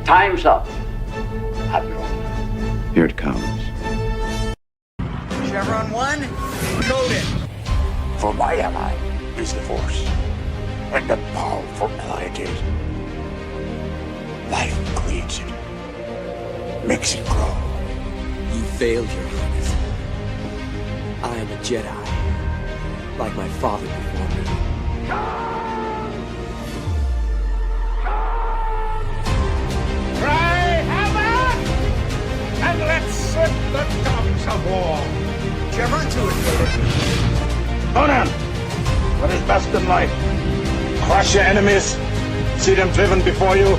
Time's up. Admiral. Here it comes. Chevron 1, coded. For my ally is the Force, and the powerful ally it is. Life creates it, makes it grow. You failed, Your Highness. I am a Jedi, like my father before me. Cry hammer, and let's set the tongues of war. Chevron 2 is coded. Conan, what is best in life? Crush your enemies, see them driven before you,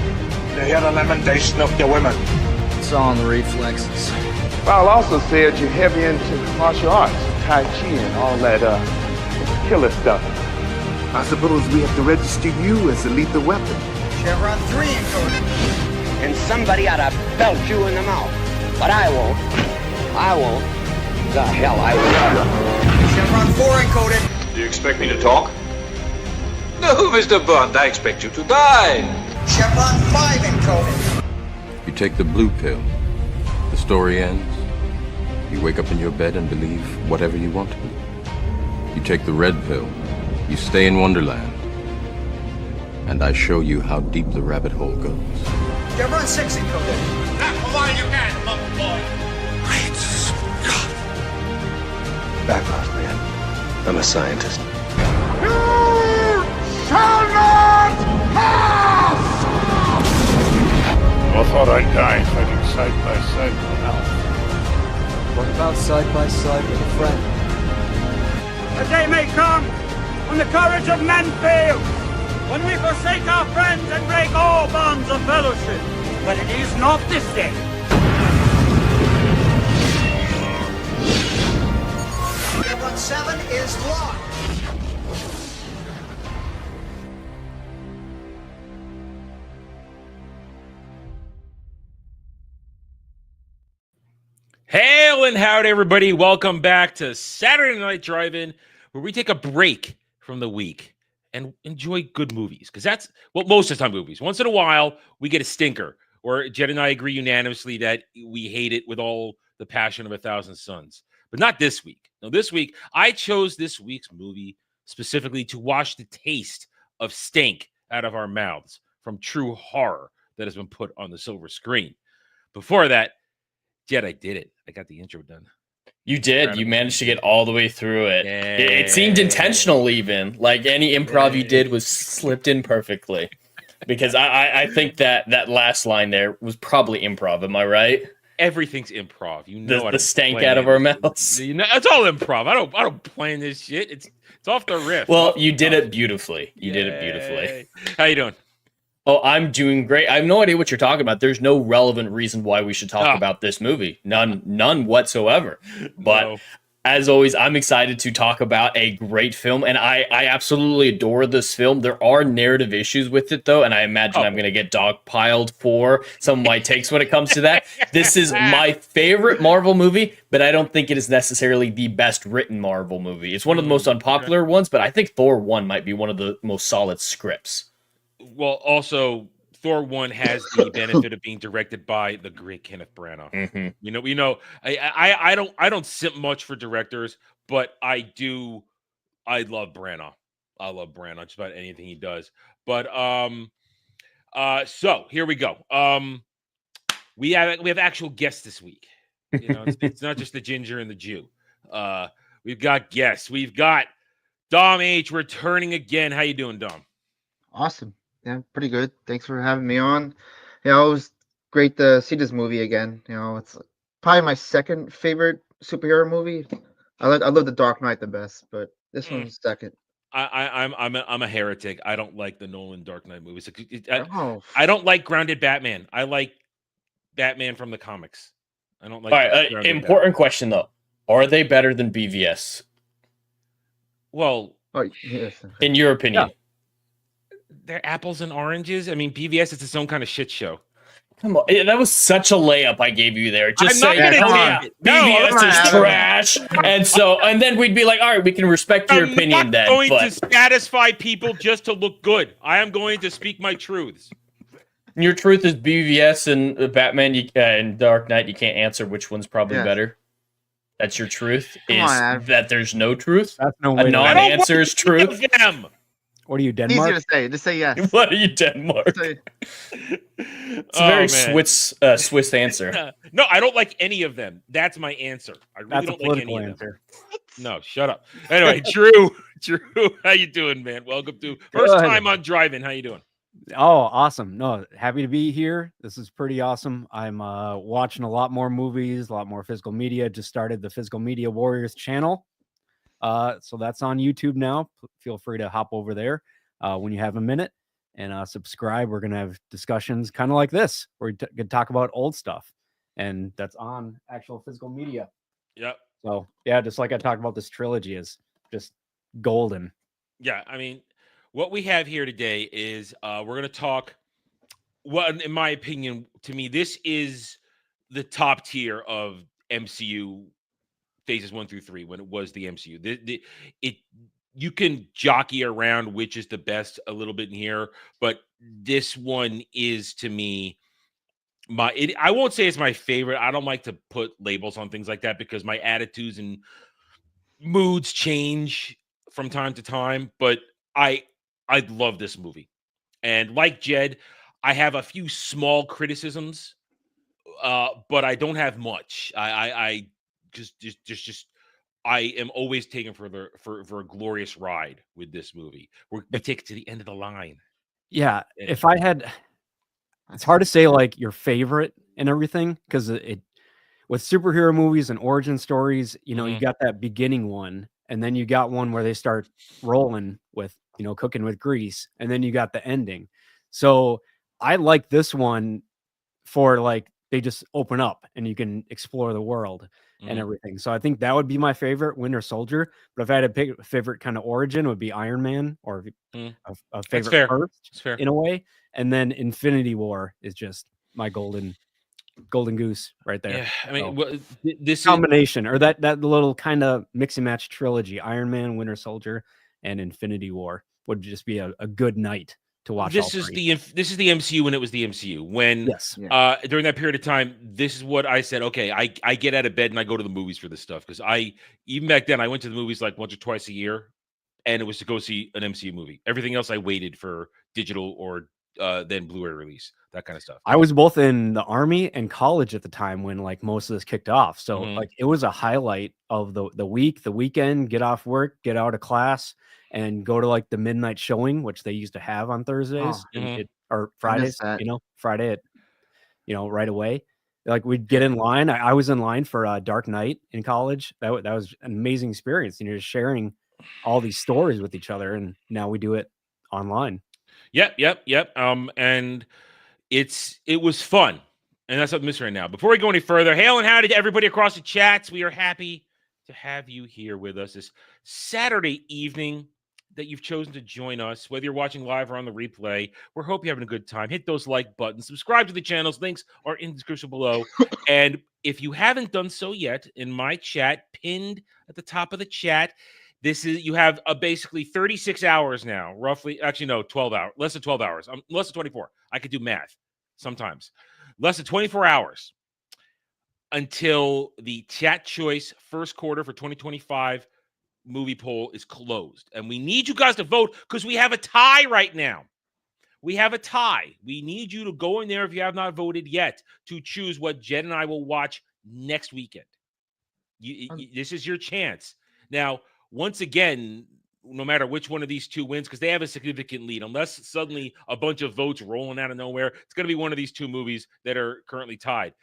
to hear the lamentation of your women. It's all in the reflexes. I'll also say that you're heavy into martial arts, Tai Chi and all that killer stuff. I suppose we have to register you as a lethal weapon. Chevron 3 encoded. And somebody ought to belt you in the mouth. But I won't. I won't. The hell I will. Chevron 4 encoded. Do you expect me to talk? No, Mr. Bond, I expect you to die. Chevron 5 encoded. You take the blue pill. The story ends. You wake up in your bed and believe whatever you want to. You take the red pill. You stay in Wonderland. And I show you how deep the rabbit hole goes. Chevron 6 encoded. Knock a while you can, lump boy. Great Scott. Backpass, man. I'm a scientist. I thought I'd die fighting side by side with an elf. What about side by side with a friend? A day may come when the courage of men fails, when we forsake our friends and break all bonds of fellowship. But it is not this day. Chevron 7 is locked. Hail and howdy, everybody. Welcome back to Saturday Night Drive-In, where we take a break from the week and enjoy good movies, because that's what most of the time movies. Once in a while, we get a stinker, or Jed and I agree unanimously that we hate it with all the passion of 1,000 suns. But not this week. No, this week, I chose this week's movie specifically to wash the taste of stank out of our mouths from true horror that has been put on the silver screen. Before that, Jed, I did it. I got the intro done. You did. You managed to get all the way through it. It seemed intentional, even. Like any improv you did was slipped in perfectly. Because I think that last line there was probably improv. Am I right? Everything's improv. You know, the stank out of our mouths. You know, it's all improv. I don't plan this shit. It's off the riff. Well, you did it beautifully. You did it beautifully. How you doing? Oh, I'm doing great. I have no idea what you're talking about. There's no relevant reason why we should talk about this movie. None whatsoever. But as always, I'm excited to talk about a great film, and I absolutely adore this film. There are narrative issues with it, though, and I imagine I'm going to get dogpiled for some of my takes when it comes to that. This is my favorite Marvel movie, but I don't think it is necessarily the best written Marvel movie. It's one of the most unpopular ones, but I think Thor 1 might be one of the most solid scripts. Well, also, Thor 1 has the benefit of being directed by the great Kenneth Branagh. Mm-hmm. You know, I don't simp much for directors, but I love Branagh. I love Branagh, just about anything he does. But so here we go. We have actual guests this week. You know, it's not just the ginger and the Jew. We've got guests. We've got Dom H returning again. How you doing, Dom? Awesome. Yeah, pretty good. Thanks for having me on. Yeah, it was great to see this movie again. You know, it's probably my second favorite superhero movie. I love The Dark Knight the best, but this one's second. I'm a heretic. I don't like the Nolan Dark Knight movies. I don't like grounded Batman. I like Batman from the comics. I don't like. All right, important question though: are they better than BVS? Well, yes. In your opinion. Yeah. They're apples and oranges. I mean, BVS is its own kind of shit show. Come on, that was such a layup I gave you there. Just I'm not gonna say BVS is trash, and then we'd be like, all right, we can respect your opinion. Then, I'm not going to satisfy people just to look good. I am going to speak my truths. Your truth is BVS and Batman and Dark Knight. You can't answer which one's probably better. That's your truth. Come on, that there's no truth? That's no A way. non-answer is truth. What are you, Denmark? Easier to say. Just say yes. What are you, Denmark? It's a very Swiss answer. No, I don't like any of them. That's my answer. I really That's don't a like political any of them. answer. No, shut up. Anyway, Drew, how you doing, man? Welcome to first time on Drive-In. How you doing? Oh, awesome. No, happy to be here. This is pretty awesome. I'm watching a lot more movies, a lot more physical media. Just started the Physical Media Warriors channel. So that's on YouTube now. Feel free to hop over there when you have a minute and subscribe. We're going to have discussions kind of like this, where we can talk about old stuff. And that's on actual physical media. Yep. So, yeah, just like I talked about, this trilogy is just golden. Yeah, I mean, what we have here today is we're going to talk what, in my opinion, to me, this is the top tier of MCU phases 1 through 3 when it was the MCU. You can jockey around which is the best a little bit in here, but this one is, to me, I won't say it's my favorite. I don't like to put labels on things like that because my attitudes and moods change from time to time, but I love this movie. And like Jed, I have a few small criticisms, but I don't have much. I am always taken for a glorious ride with this movie. We take it to the end of the line. Yeah, if I had, it's hard to say like your favorite and everything, because it with superhero movies and origin stories, you know, you got that beginning one, and then you got one where they start rolling with, you know, cooking with grease, and then you got the ending. So I like this one for like they just open up and you can explore the world and everything. So I think that would be my favorite, Winter Soldier. But if I had to pick a favorite kind of origin, it would be Iron Man, or a favorite first in a way. And then Infinity War is just my golden goose right there. Yeah, I mean, so, this combination or that little kind of mix and match trilogy, Iron Man, Winter Soldier, and Infinity War would just be a good night to watch. This is the MCU when it was the MCU. When during that period of time, this is what I said. Okay, I get out of bed and I go to the movies for this stuff, because even back then I went to the movies like once or twice a year, and it was to go see an MCU movie. Everything else I waited for digital or then Blu-ray release, that kind of stuff. I was both in the Army and college at the time when like most of this kicked off. So like it was a highlight of the week, the weekend, get off work, get out of class, and go to like the midnight showing, which they used to have on Thursdays or Fridays, Friday at, right away. Like we'd get in line. I was in line for Dark Knight in college. That was an amazing experience. And you're just sharing all these stories with each other. And now we do it online. Yep. And it was fun. And that's what I'm missing right now. Before we go any further, hail and howdy to everybody across the chats. We are happy to have you here with us this Saturday evening that you've chosen to join us, whether you're watching live or on the replay. We hope you're having a good time. Hit those like buttons, subscribe to the channels. Links are in the description below. And if you haven't done so yet, in my chat, pinned at the top of the chat, you have basically 36 hours now, roughly. Actually, no, 12 hours, less than 12 hours, less than 24. I could do math sometimes. Less than 24 hours until the chat choice first quarter for 2025 movie poll is closed. And we need you guys to vote because we have a tie right now. We have a tie. We need you to go in there if you have not voted yet to choose what Jed and I will watch next weekend. This is your chance. Now, once again, no matter which one of these two wins, because they have a significant lead, unless suddenly a bunch of votes rolling out of nowhere, it's going to be one of these two movies that are currently tied.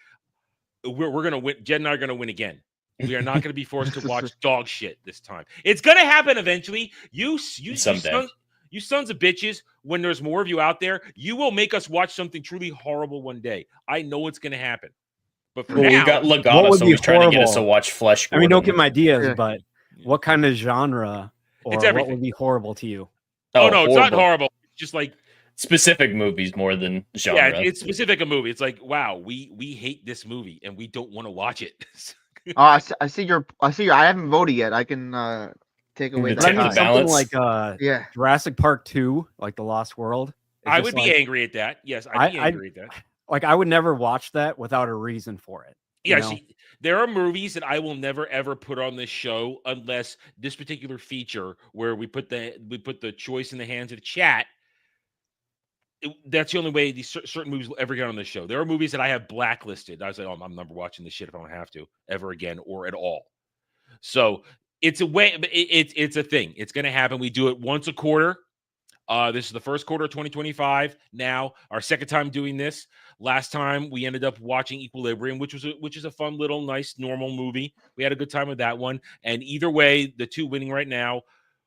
We're going to win. Jed and I are going to win again. We are not going to be forced to watch dog shit this time. It's going to happen eventually. You sons of bitches, when there's more of you out there, you will make us watch something truly horrible one day. I know it's going to happen. But for now, we got Lagados always trying to get us to watch Flesh Gordon. I mean, don't give them ideas, but what kind of genre or what would be horrible to you? Oh, no, it's not horrible. It's just like specific movies more than genre. Yeah, it's specific a movie. It's like, wow, we hate this movie and we don't want to watch it. I see your. I haven't voted yet. I can take away that. Something like Jurassic Park 2, like The Lost World. I would be angry at that. Yes, I'd be angry at that. Like, I would never watch that without a reason for it. Yeah, see, there are movies that I will never ever put on this show unless this particular feature where we put the choice in the hands of the chat. That's the only way these certain movies will ever get on this show. There are movies that I have blacklisted. I was like, oh, I'm never watching this shit if I don't have to ever again or at all. So it's a way. It's a thing. It's going to happen. We do it once a quarter. This is the first quarter of 2025. Now, our second time doing this. Last time we ended up watching Equilibrium, which is a fun little nice normal movie. We had a good time with that one. And either way, the two winning right now,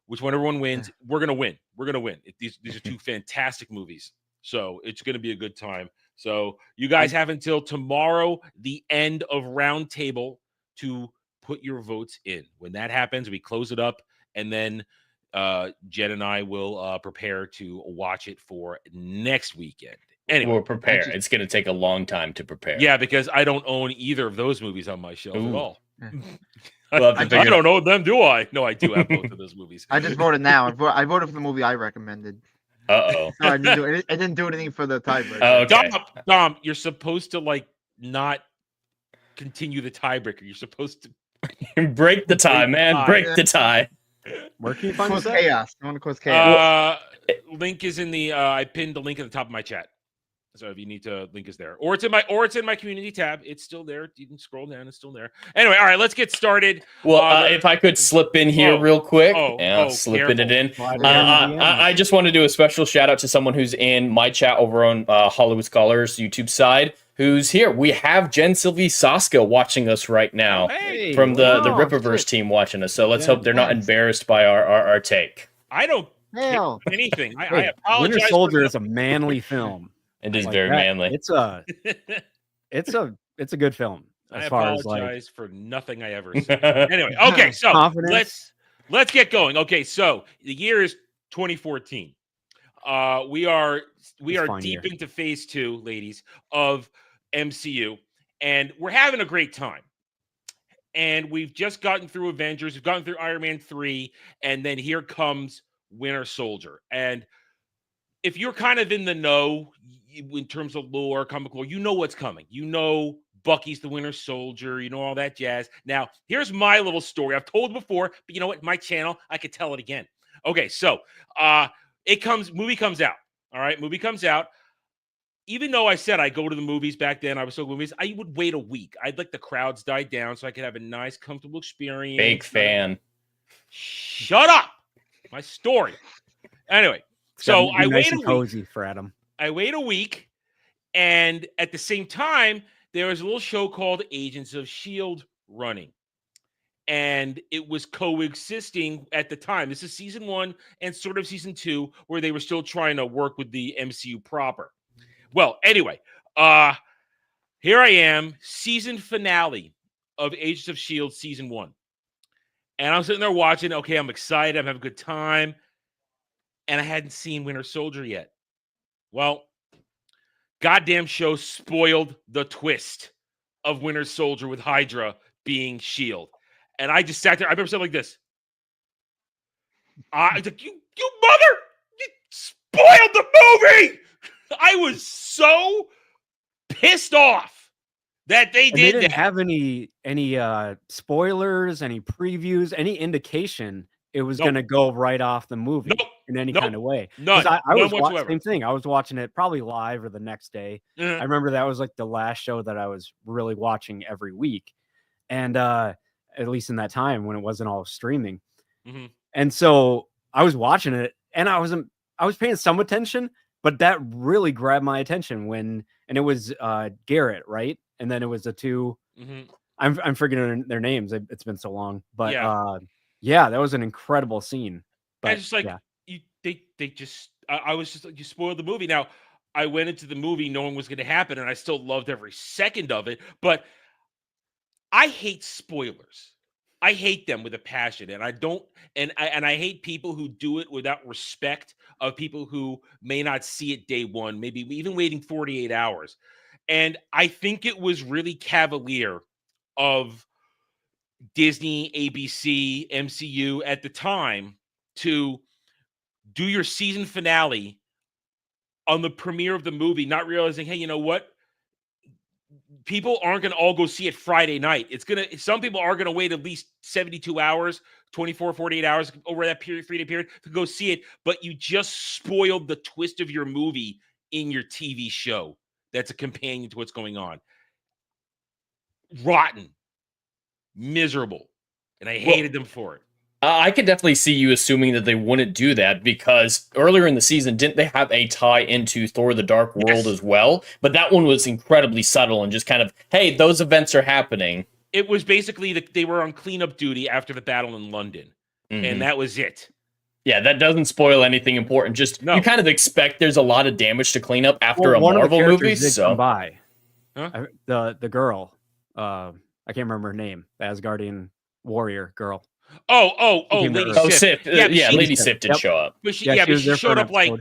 which one everyone wins, we're gonna win. We're gonna win. These are two fantastic movies, so it's gonna be a good time. So you guys have until tomorrow, the end of Roundtable, to put your votes in. When that happens, we close it up, and then Jen and I will prepare to watch it for next weekend. Anyway, we'll prepare. It's going to take a long time to prepare. Yeah, because I don't own either of those movies on my shelf at all. I don't know them, do I? No, I do have both of those movies. I just voted now. I voted for the movie I recommended. Uh-oh. So I didn't do anything for the tiebreaker. Oh, okay. Dom, you're supposed to not continue the tiebreaker. You're supposed to break the tie, man. Break the tie. Where can you find cause chaos? I want to cause chaos. Link is in the. I pinned the link at the top of my chat. So if you need to, link is there, or it's in my community tab. It's still there. You can scroll down; it's still there. Anyway, all right, let's get started. Well, if I could slip in here real quick, slipping it in. I just want to do a special shout out to someone who's in my chat over on Hollywood Scholars YouTube side. Who's here? We have Jen Sylvie Saska watching us right now from the Rippaverse team watching us. So let's hope they're not embarrassed by our take. I don't care anything. I apologize. Winter Soldier is a manly film. It is very manly. It's a good film. I apologize for nothing I ever said. Anyway, okay, so let's get going. Okay, so the year is 2014. We are deep into phase 2, ladies, of MCU, and we're having a great time. And we've just gotten through Avengers, we've gotten through Iron Man 3, and then here comes Winter Soldier. And if you're kind of in the know in terms of lore, comic lore, you know what's coming. You know Bucky's the Winter Soldier, you know all that jazz. Now, here's my little story. I've told before, but you know what? My channel, I could tell it again. Okay, so movie comes out. All right, movie comes out. Even though I said I go to the movies back then, I was so movies, I would wait a week. I'd let the crowds die down so I could have a nice, comfortable experience. Big fan. Shut up. My story. Anyway, so I wait a week. Cozy for Adam. I wait a week, and at the same time, there was a little show called Agents of S.H.I.E.L.D. running. And it was coexisting at the time. This is season 1 and sort of season 2, where they were still trying to work with the MCU proper. Well, anyway, here I am, season finale of Agents of S.H.I.E.L.D. season 1. And I'm sitting there watching. Okay, I'm excited. I'm having a good time. And I hadn't seen Winter Soldier yet. Well, goddamn show spoiled the twist of Winter Soldier with Hydra being S.H.I.E.L.D. And I just sat there. I remember saying like this. I was like, you mother! You spoiled the movie! I was so pissed off that they did They didn't that. have any spoilers, any previews, any indication it was going to go right off the movie in any kind of way. None. I was None watching whatsoever. same thing. I was watching it probably live or the next day. I remember that was like the last show that I was really watching every week, and at least in that time when it wasn't all streaming. Mhm. And so I was watching it, and I was paying some attention, but that really grabbed my attention and it was Garrett, right? And then it was the two. Mhm. I'm forgetting their names. It's been so long, but yeah, that was an incredible scene. But I just like they just. I was just like, you spoiled the movie. Now I went into the movie knowing what was going to happen, and I still loved every second of it. But I hate spoilers. I hate them with a passion, and I don't. And I hate people who do it without respect of people who may not see it day one, maybe even waiting 48 hours. And I think it was really cavalier of Disney, ABC, MCU at the time to do your season finale on the premiere of the movie, not realizing, hey, you know what? People aren't going to all go see it Friday night. Some people are going to wait at least 72 hours, 24, 48 hours over that period, 3-day period to go see it. But you just spoiled the twist of your movie in your TV show. That's a companion to what's going on. Rotten, miserable. And I hated them for it. I could definitely see you assuming that they wouldn't do that because earlier in the season, didn't they have a tie into Thor the Dark World as well? But that one was incredibly subtle and just kind of, hey, those events are happening. It was basically they were on cleanup duty after the battle in London. And that was it. Yeah, that doesn't spoil anything important. Just you kind of expect there's a lot of damage to clean up after a Marvel movie. Come by. Huh? The girl, I can't remember her name, the Asgardian warrior girl. Lady Sif. Sif. Yeah, Lady Sif did show up. But she showed up like a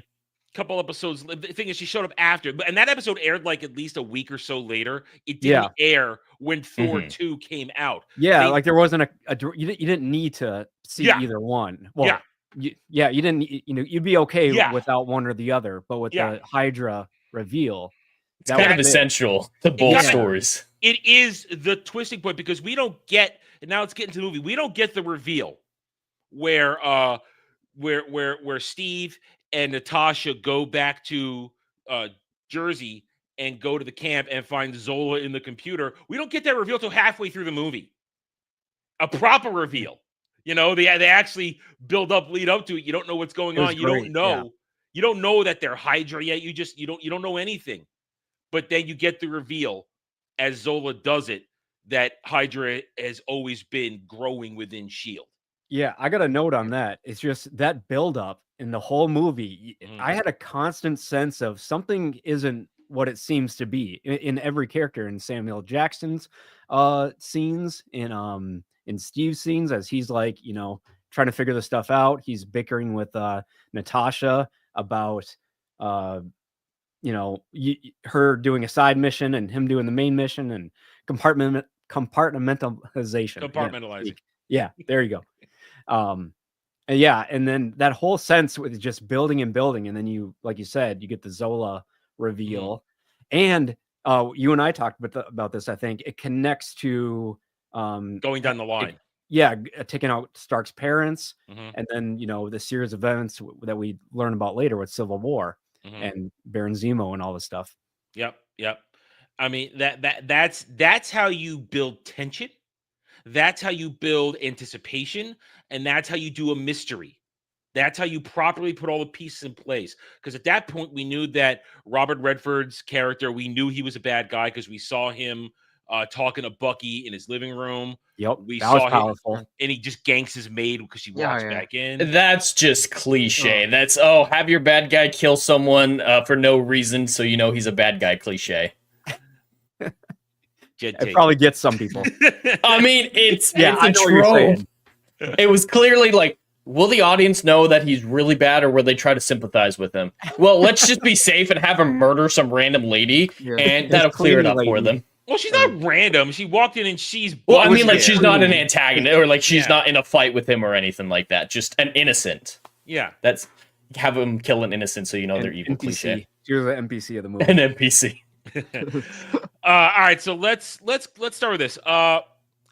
couple episodes. The thing is, she showed up after, and that episode aired like at least a week or so later. It didn't air when Thor 2 came out. Yeah, like there wasn't you didn't need to see either one. Well, you didn't. You'd be okay without one or the other, but with the Hydra reveal, it's kind of essential to both stories. It is the twisting point because we don't get. And now let's get into the movie. We don't get the reveal where Steve and Natasha go back to Jersey and go to the camp and find Zola in the computer. We don't get that reveal till halfway through the movie. A proper reveal. They actually lead up to it. You don't know what's going on. You don't know. Yeah. You don't know that they're Hydra yet. You don't know anything. But then you get the reveal as Zola does it. That Hydra has always been growing within S.H.I.E.L.D. Yeah, I got a note on that. It's just that buildup in the whole movie. I had a constant sense of something isn't what it seems to be in every character, in Samuel Jackson's scenes, in Steve's scenes, as he's like, trying to figure this stuff out. He's bickering with Natasha about, her doing a side mission and him doing the main mission, and compartmentalization. Yeah, there you go. And then that whole sense with just building and building, and then you, like you said, you get the Zola reveal, and you and I talked about this. I think it connects to going down the line. Taking out Stark's parents, and then the series of events that we learn about later with Civil War and Baron Zemo and all this stuff. Yep. I mean, that's how you build tension. That's how you build anticipation. And that's how you do a mystery. That's how you properly put all the pieces in place. Because at that point, we knew that Robert Redford's character, we knew he was a bad guy because we saw him talking to Bucky in his living room. Yep, we that saw was powerful. him, and he just ganks his maid because she walks back in. That's just cliche. That's have your bad guy kill someone for no reason, so you know he's a bad guy. Cliche. It probably gets some people. I mean, it's a trope. It was clearly like, will the audience know that he's really bad, or will they try to sympathize with him? Well, let's just be safe and have him murder some random lady, and that'll clear it up for them. Well, she's not random. She walked in and she's... Well, I mean, like, she's not an antagonist, or like she's not in a fight with him or anything like that. Just an innocent. Yeah. That's... Have him kill an innocent so you know they're evil. NPC. Cliche. She was an NPC of the movie. An NPC. All right, so let's start with this.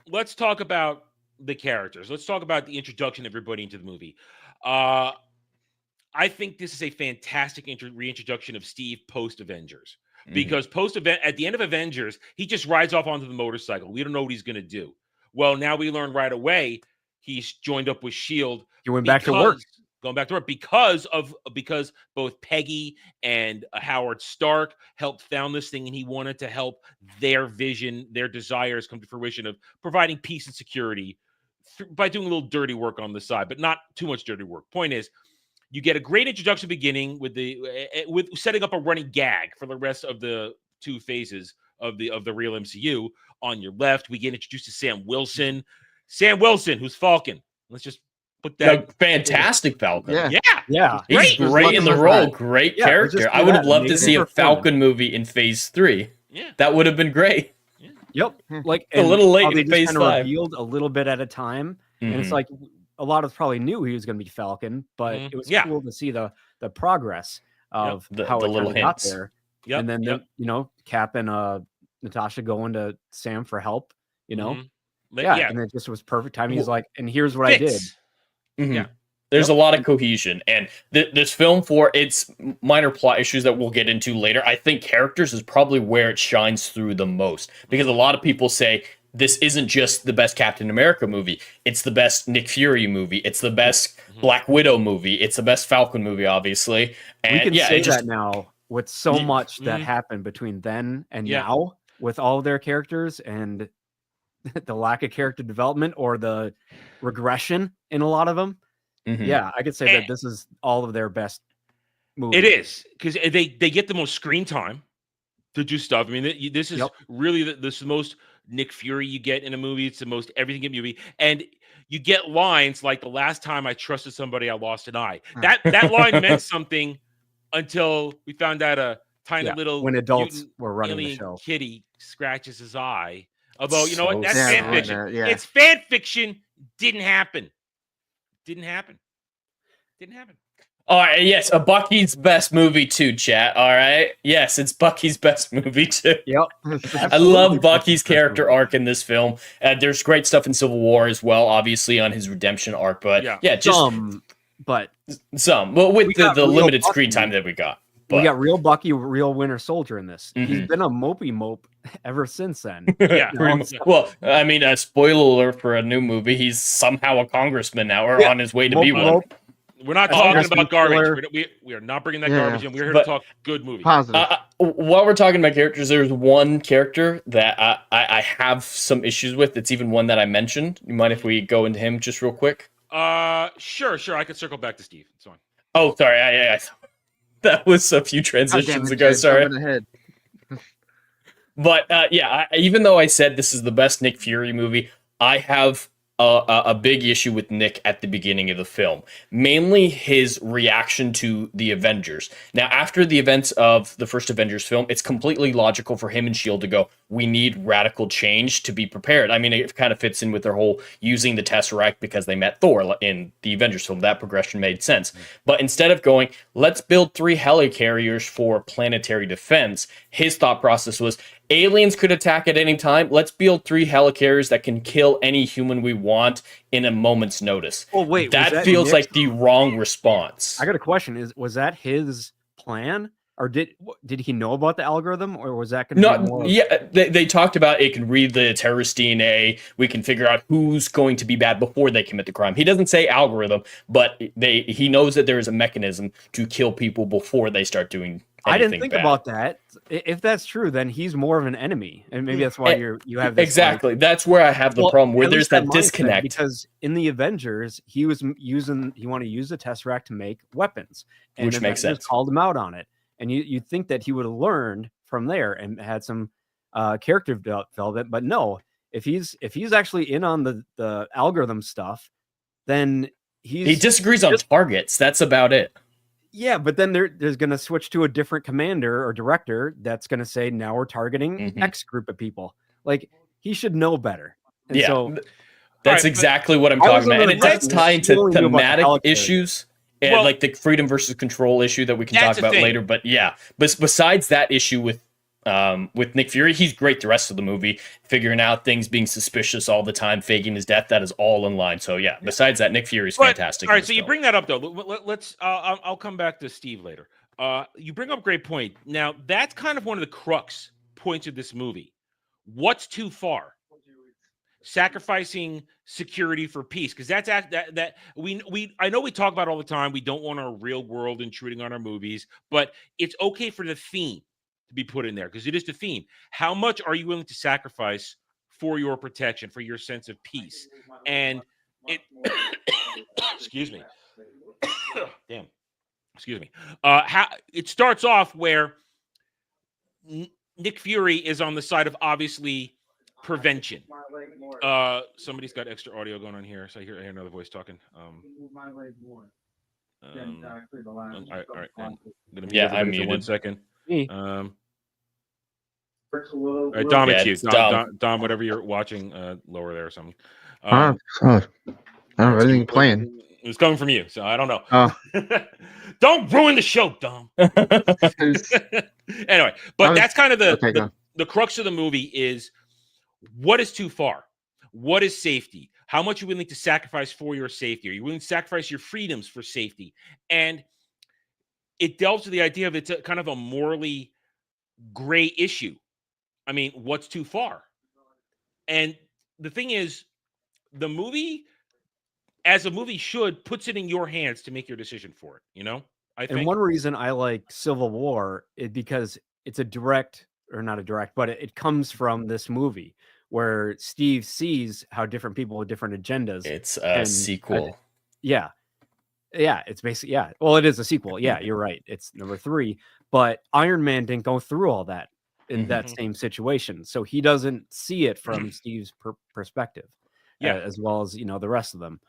Let's talk about the characters. Let's talk about the introduction of everybody into the movie. I think this is a fantastic reintroduction of Steve post Avengers, because at the end of Avengers, he just rides off onto the motorcycle. We don't know what he's going to do. Well, now we learn right away he's joined up with S.H.I.E.L.D. He went back to work. Going back to work because both Peggy and Howard Stark helped found this thing, and he wanted to help their vision, their desires come to fruition of providing peace and security by doing a little dirty work on the side, but not too much dirty work. Point is, you get a great introduction beginning with setting up a running gag for the rest of the two phases of the real MCU. On your left, we get introduced to Sam Wilson, who's Falcon. Let's just put that fantastic Falcon. Yeah. He's great in the role. Great character. I would have loved to see a Falcon movie in Phase 3. Yeah, that would have been great. Yep. Like a little late in Phase 5. Revealed a little bit at a time, and it's like a lot of us probably knew he was going to be Falcon, but it was cool to see the progress. of The how it little kinda got hints. there. Yep, And then yep. Cap and Natasha going to Sam for help, Mhm. Yeah, and it just was perfect timing. He's Well, like, and here's what I did. Fits. Mhm. Yeah. There's a lot of cohesion, and this film, for its minor plot issues that we'll get into later, I think characters is probably where it shines through the most, because a lot of people say this isn't just the best Captain America movie, it's the best Nick Fury movie, it's the best Black Widow movie, it's the best Falcon movie, obviously. And We can yeah, say it just that now with so much that Mhm. happened between then and Yeah. now with all of their characters and the lack of character development or the regression in a lot of them. Mhm. Yeah, I could say And that this is all of their best movies. it is, 'cause they get the most screen time to do stuff. I mean, this is really this is the most Nick Fury you get in a movie. It's the most everything in a movie, and you get lines like, "The last time I trusted somebody, I lost an eye." That line meant something until we found out a tiny little when adults mutant were running the alien show. kitty scratches his eye. Although, you know what? So That's sad. fan fiction. Yeah. It's fan fiction. Didn't happen. Didn't happen. Didn't happen. All right, yes, a Bucky's best movie too, chat. All right, yes, it's Bucky's best movie too. Yep, I love Bucky's character arc in this film. There's great stuff in Civil War as well, obviously on his redemption arc. But yeah, just but some. Well, with the real limited screen Bucky. time that we got. We But got real Bucky, real Winter Soldier in this. He's Mhm. been a mopey mope ever since then. Yeah, pretty much. Well, I mean, a spoiler alert for a new movie. He's somehow a congressman now, or on his way to be one. We're not talking about garbage. We are not bringing that garbage in. We're here to talk good movies. Positive. While we're talking about characters, there's one character that I have some issues with. It's even one that I mentioned. You mind if we go into him just real quick? Sure. I could circle back to Steve. It's fine. Oh, sorry. I that was a few transitions ago. Sorry. But yeah, even though I said this is the best Nick Fury movie, I have a big issue with Nick at the beginning of the film, mainly his reaction to the Avengers. Now, after the events of the first Avengers film, it's completely logical for him and S.H.I.E.L.D. to go, we need radical change to be prepared. I mean, it kind of fits in with their whole using the Tesseract because they met Thor in the Avengers film. That progression made sense. But instead of going, let's build 3 helicarriers for planetary defense, his thought process was, aliens could attack at any time. Let's build 3 helicarriers that can kill any human we want in a moment's notice. Oh, wait. That feels like the wrong response. I got a question. Was that his plan? Or did he know about the algorithm, or was that going to be more? Yeah, they talked about it can read the terrorist DNA. We can figure out who's going to be bad before they commit the crime. He doesn't say algorithm, but he knows that there is a mechanism to kill people before they start doing I didn't anything think bad. about that. If that's true, then he's more of an enemy, and maybe that's why you have this, exactly. That's where I have the problem, where at there's least that mindset, disconnect. Because in the Avengers, he wanted to use the Tesseract to make weapons, and Which makes Avengers sense. Called him out on it, and you'd think that he would have learned from there and had some character development, but no. If he's actually in on the algorithm stuff, then he disagrees on targets. That's about it. Yeah, but then there's going to switch to a different commander or director that's going to say, now we're targeting X group of people. Like, he should know better. And Yeah, so that's exactly what I'm talking about. And it does tie into thematic Helicarrier. issues, and like the freedom versus control issue that we can talk about later. But yeah, besides that issue with Nick Fury, he's great the rest of the movie, figuring out things, being suspicious all the time, faking his death. That is all in line. So yeah, besides that, Nick Fury's fantastic. All right, so you bring that up though. Let's. I'll come back to Steve later. You bring up a great point. Now that's kind of one of the crux points of this movie. What's too far? Sacrificing security for peace, because that's that we I know we talk about all the time. We don't want our real world intruding on our movies, but it's okay for the theme to be put in there because it is the theme. How much are you willing to sacrifice for your protection, for your sense of peace? And it excuse me. Damn. Excuse me. How it starts off where Nick Fury is on the side of obviously prevention. Somebody's got extra audio going on here, so I hear another voice talking. All right. I'm muted. 1 second. All right, Dom, it's you. Dom, whatever you're watching, lower there or something. I don't have anything playing. It was coming from you, so I don't know. Oh. Don't ruin the show, Dom. Anyway, but that's kind of the crux of the movie is what is too far? What is safety? How much are you willing to sacrifice for your safety? Are you willing to sacrifice your freedoms for safety? And it delves to the idea of it's a kind of a morally gray issue. I mean, what's too far? And the thing is, the movie, as a movie should, puts it in your hands to make your decision for it, you know? I think. And one reason I like Civil War is because it's a direct, or not a direct, but it comes from this movie where Steve sees how different people with different agendas. It's a sequel. Yeah. It's basically, well, it is a sequel. Yeah, you're right. It's number 3. But Iron Man didn't go through all that in that same situation. So he doesn't see it from Steve's perspective. As well as, the rest of them.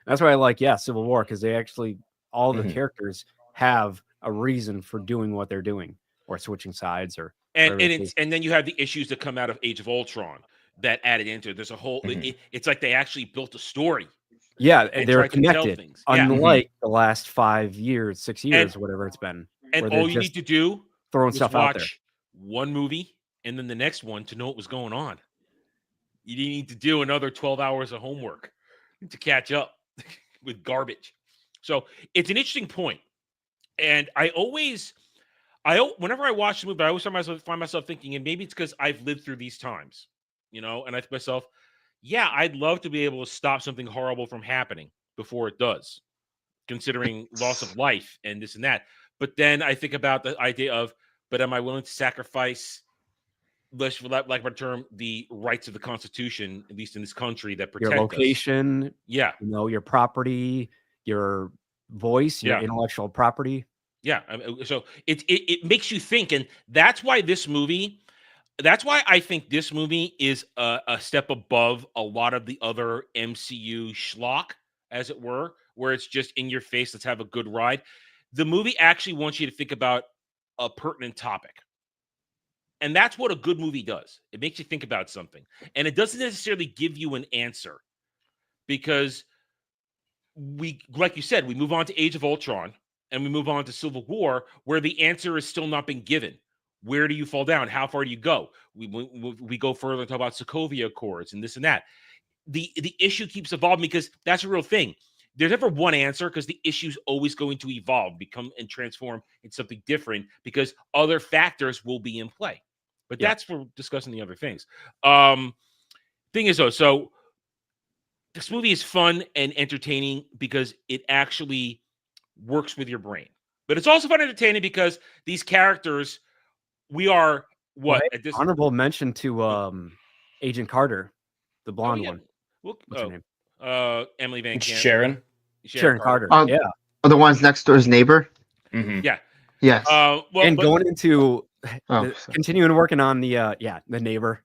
That's why I like, Civil War, because they actually, all the characters have a reason for doing what they're doing or switching sides or and then you have the issues that come out of Age of Ultron that added into it. There's a whole it's like they actually built a story. Yeah, they're connected. Unlike the last 5 years, 6 years, whatever it's been. And all you need to do throwing is stuff out there. watch one movie and then the next one to know what was going on. You didn't need to do another 12 hours of homework to catch up with garbage. So it's an interesting point. And whenever I watch the movie, I always find myself thinking, and maybe it's because I've lived through these times, and I think to myself, I'd love to be able to stop something horrible from happening before it does, considering loss of life and this and that. But then I think about the idea of, but am I willing to sacrifice, for lack of a term, the rights of the Constitution, at least in this country, that protect your location, us? your property, your voice, your intellectual property. So it makes you think, and that's why I think this movie is a step above a lot of the other MCU schlock, as it were, where it's just in your face, let's have a good ride. The movie actually wants you to think about a pertinent topic. And that's what a good movie does. It makes you think about something. And it doesn't necessarily give you an answer, because like you said, we move on to Age of Ultron and we move on to Civil War, where the answer is still not been given. Where do you fall down? How far do you go? We go further and talk about Sokovia Accords and this and that. The issue keeps evolving, because that's a real thing. There's never one answer, because the issue's always going to evolve, become and transform into something different, because other factors will be in play. But that's for discussing the other things. Thing is, though, so this movie is fun and entertaining because it actually works with your brain. But it's also fun and entertaining because these characters, we are at this honorable mention to Agent Carter, the blonde one. What's her name? Emily Van Camp. Sharon Carter. Are the ones next door's neighbor? Yeah. Yes. Going into continuing working on the neighbor.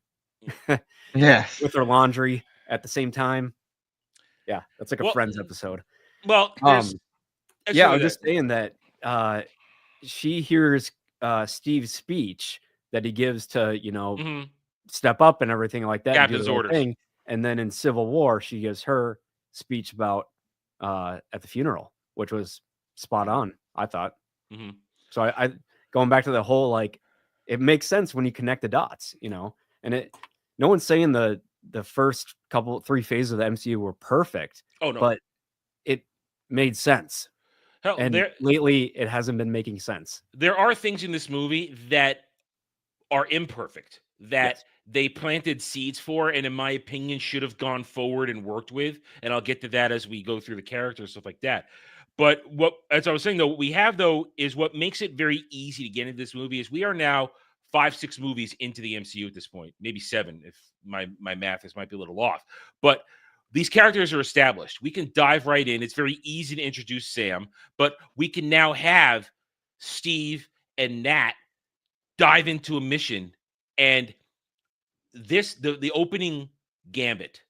Yes. With her laundry at the same time. Yeah, that's like a Friends episode. Well, I was just saying that she hears Steve's speech that he gives to step up and everything like that. Captain's orders. And then in Civil War, she gives her speech about at the funeral, which was spot on, I thought. So I going back to the whole, it makes sense when you connect the dots, and no one's saying the first 3 phases of the MCU were perfect. Oh no, but it made sense. Hell, and lately it hasn't been making sense. There are things in this movie that are imperfect, that they planted seeds for, and in my opinion should have gone forward and worked with. And I'll get to that as we go through the characters, stuff like that. But as I was saying, though, what we have, though, is what makes it very easy to get into this movie is we are now 5-6 movies into the MCU at this point, maybe 7 if my math might be a little off. But these characters are established. We can dive right in. It's very easy to introduce Sam, but we can now have Steve and Nat dive into a mission. And the opening gambit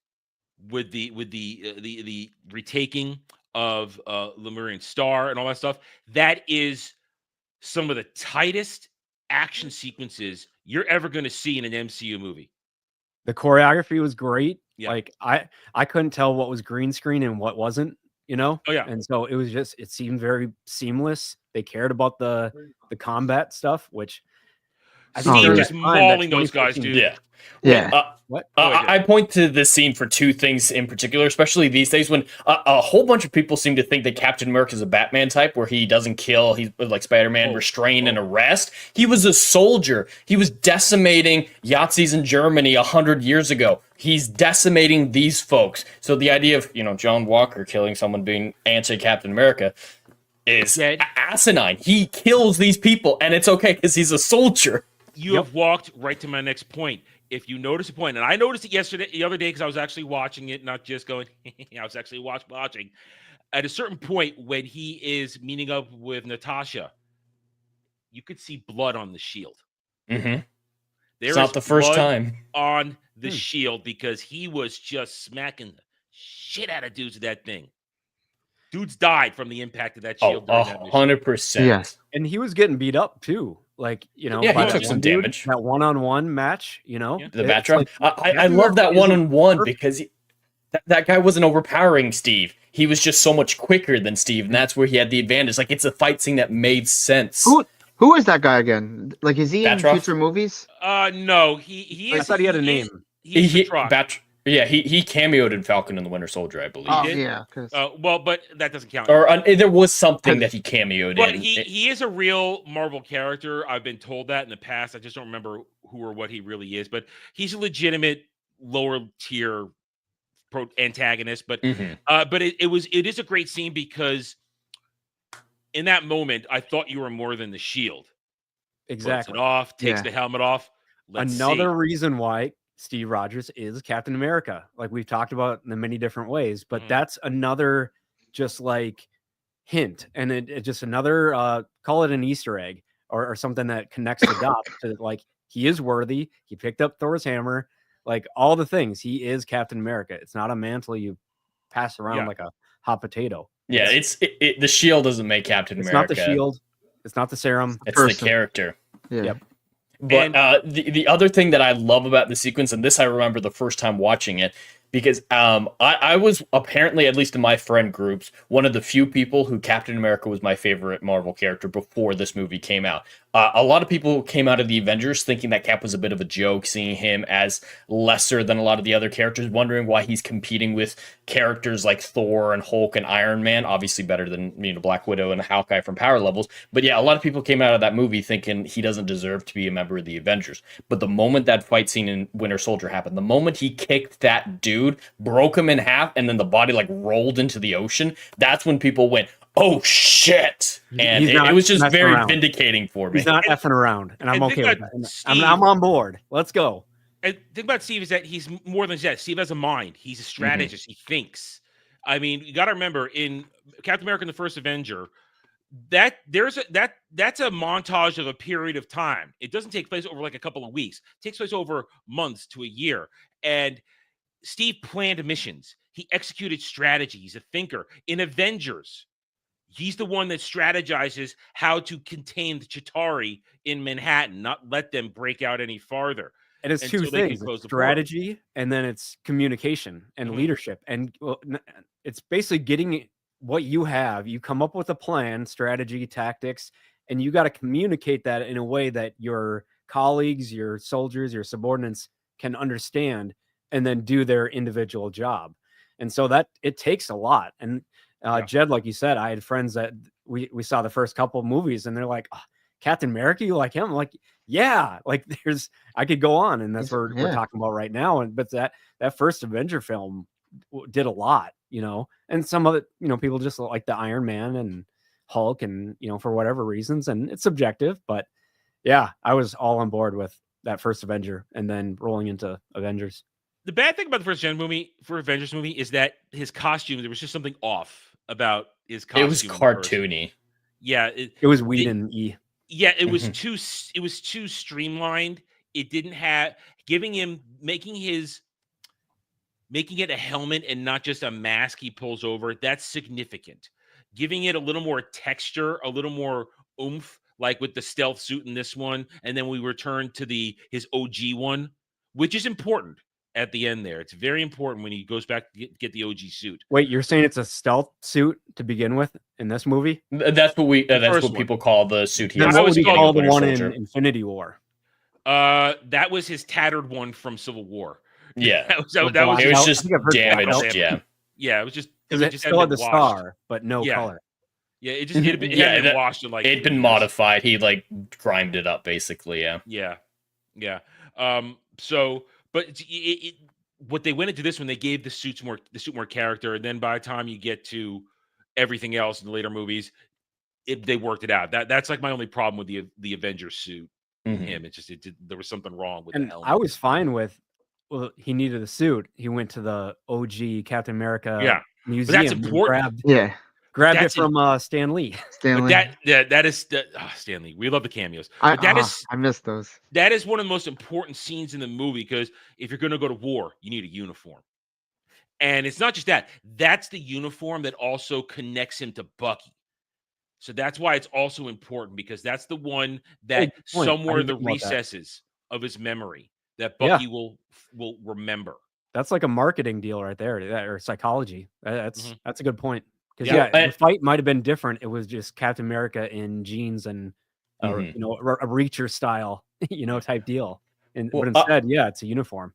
with the retaking of Lemurian Star and all that stuff, that is some of the tightest action sequences you're ever going to see in an MCU movie. The choreography was great. Yeah. I couldn't tell what was green screen and what wasn't. you know? Oh, yeah. And so it seemed very seamless. They cared about the combat stuff, which I think Steve during just that time, that mauling those guys, 2014 dude. Yeah. Yeah. What? I point to this scene for two things in particular, especially these days when a whole bunch of people seem to think that Captain America is a Batman type where he doesn't kill, he's like Spider-Man, restrain and arrest. He was a soldier. He was decimating Yazidis in Germany 100 years ago. He's decimating these folks. So the idea of, John Walker killing someone being anti-Captain America is asinine. He kills these people, and it's okay because he's a soldier. You have walked right to my next point. If you notice a point, and I noticed it the other day, because I was actually watching it, not just going, I was actually watching. At a certain point, when he is meeting up with Natasha, you could see blood on the shield. Mm-hmm. It's not the first time. On the shield, because he was just smacking the shit out of dudes with that thing. Dudes died from the impact of that shield. 100%. Yes. And he was getting beat up too. Like, he took some damage. That one-on-one match, The Batroc. I love that one-on-one because that guy wasn't overpowering Steve. He was just so much quicker than Steve, and that's where he had the advantage. Like, it's a fight scene that made sense. Who is that guy again? Like, is he Batroc? in future movies? No, he is. I thought he had a name. Yeah, he cameoed in Falcon and the Winter Soldier, I believe. Oh, yeah. Well, but that doesn't count. Or there was something that he cameoed but in. He is a real Marvel character. I've been told that in the past. I just don't remember who or what he really is. But he's a legitimate lower tier antagonist. But but it is a great scene because in that moment, I thought you were more than the shield. Exactly. Puts it off, takes the helmet off. Another reason why Steve Rogers is Captain America, like we've talked about in many different ways, but that's another just like hint, and it just another call it an Easter egg or something that connects the dots to like he is worthy. He picked up Thor's hammer, like all the things. He is Captain America. It's not a mantle you pass around like a hot potato. Yeah, it's the shield doesn't make Captain America. It's not the shield. It's not the serum. It's the character. Yeah. Yep. But the other thing that I love about the sequence, and this I remember the first time watching it, because I was apparently, at least in my friend groups, one of the few people who Captain America was my favorite Marvel character before this movie came out. A lot of people came out of the Avengers thinking that Cap was a bit of a joke, seeing him as lesser than a lot of the other characters, wondering why he's competing with characters like Thor and Hulk and Iron Man, obviously better than Black Widow and Hawkeye from power levels. But yeah, a lot of people came out of that movie thinking he doesn't deserve to be a member of the Avengers. But the moment that fight scene in Winter Soldier happened, the moment he kicked that dude, broke him in half, and then the body like rolled into the ocean, that's when people went, oh shit. And it was just very vindicating for me. He's not effing around, and I'm okay with that. I'm on board. Let's go. And the thing about Steve is that he's more than that. Steve has a mind. He's a strategist. He thinks. I mean, you got to remember in Captain America and the First Avenger, that's a montage of a period of time. It doesn't take place over like a couple of weeks. It takes place over months to a year. And Steve planned missions. He executed strategy. He's a thinker. In Avengers, he's the one that strategizes how to contain the Chitauri in Manhattan, not let them break out any farther. And it's two things: it's strategy, and then it's communication and leadership. And it's basically getting what you have. You come up with a plan, strategy, tactics, and you got to communicate that in a way that your colleagues, your soldiers, your subordinates can understand, and then do their individual job. And so that it takes a lot. And Jed, like you said, I had friends that we saw the first couple of movies, and they're like, oh, Captain America, you like him? I'm like, yeah, like I could go on, and that's what we're talking about right now. And but that first Avenger film did a lot, and some of it, people just like the Iron Man and Hulk, and for whatever reasons, and it's subjective, but yeah, I was all on board with that first Avenger, and then rolling into Avengers. The bad thing about the first Avengers movie is that his costume, there was just something off about his costume. It was cartoony. Yeah, it was Whedon-y. Yeah, it was too streamlined. It didn't have making it a helmet and not just a mask he pulls over. That's significant. Giving it a little more texture, a little more oomph, like with the stealth suit in this one, and then we return to his OG one, which is important. at the end there. It's very important when he goes back to get the OG suit. Wait, you're saying it's a stealth suit to begin with in this movie? That's what we. That's first what one. people call the suit he Then has. what at would the you beginning call of the Winter one Soldier. in Infinity War? That was his tattered one from Civil War. Yeah, that was it was his, just damaged. Yeah, yeah, it was just Because it just still had hadn't the been washed. star, but no Yeah. color. Yeah, it just it yeah, hadn't been washed in like it'd 3 been years. modified. He like grimed it up, basically. Yeah. Yeah. So, but what they went into this when they gave the suit more character, and then by the time you get to everything else in the later movies, they worked it out. That's like my only problem with the Avengers suit. Mhm. Him, there was something wrong with And the helmet. I was fine with, well, he needed a suit. He went to the OG Captain America museum. that's and important. Grabbed it That's from Stan Lee. But that is Stanley. We love the cameos. But I missed those. That is one of the most important scenes in the movie, because if you're going to go to war, you need a uniform. And it's not just that. That's the uniform that also connects him to Bucky. So that's why it's also important, because that's the one that Good point. somewhere in the I didn't think about that. recesses of his memory that Bucky will remember. That's like a marketing deal right there, or psychology. That's a good point. Because Yeah. the fight might have been different. It was just Captain America in jeans and a reacher style, type deal. But instead, it's a uniform.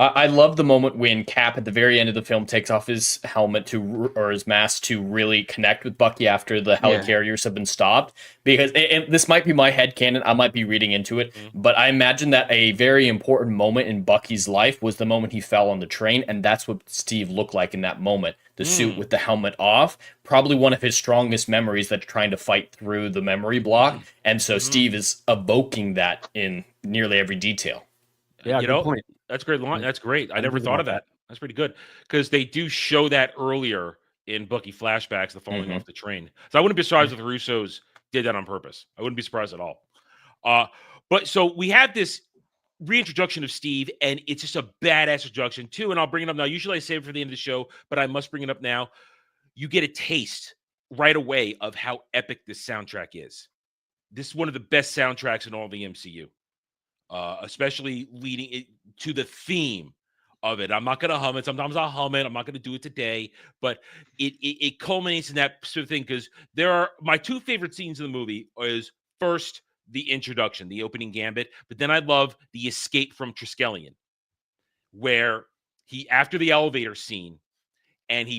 I love the moment when Cap at the very end of the film takes off his helmet or his mask to really connect with Bucky after the helicarriers have been stopped. Because and this might be my headcanon, I might be reading into it, but I imagine that a very important moment in Bucky's life was the moment he fell on the train, and that's what Steve looked like in that moment. The suit with the helmet off, probably one of his strongest memories that's trying to fight through the memory block. And so Steve is evoking that in nearly every detail. Yeah, good point. That's a great line. That's great. I didn't never think thought of about that. That's pretty good, because they do show that earlier in Bucky flashbacks, the falling off the train. So I wouldn't be surprised if the Russos did that on purpose. I wouldn't be surprised at all. But so we have this reintroduction of Steve, and it's just a badass introduction too. And I'll bring it up now. Usually I save it for the end of the show, but I must bring it up now. You get a taste right away of how epic this soundtrack is. This is one of the best soundtracks in all the MCU. Especially leading it to the theme of it. I'm not going to hum it. Sometimes I'll hum it. I'm not going to do it today, but it culminates in that sort of thing, because there are my two favorite scenes in the movie is first the introduction, the opening gambit, but then I love the escape from Triskelion, where after the elevator scene, and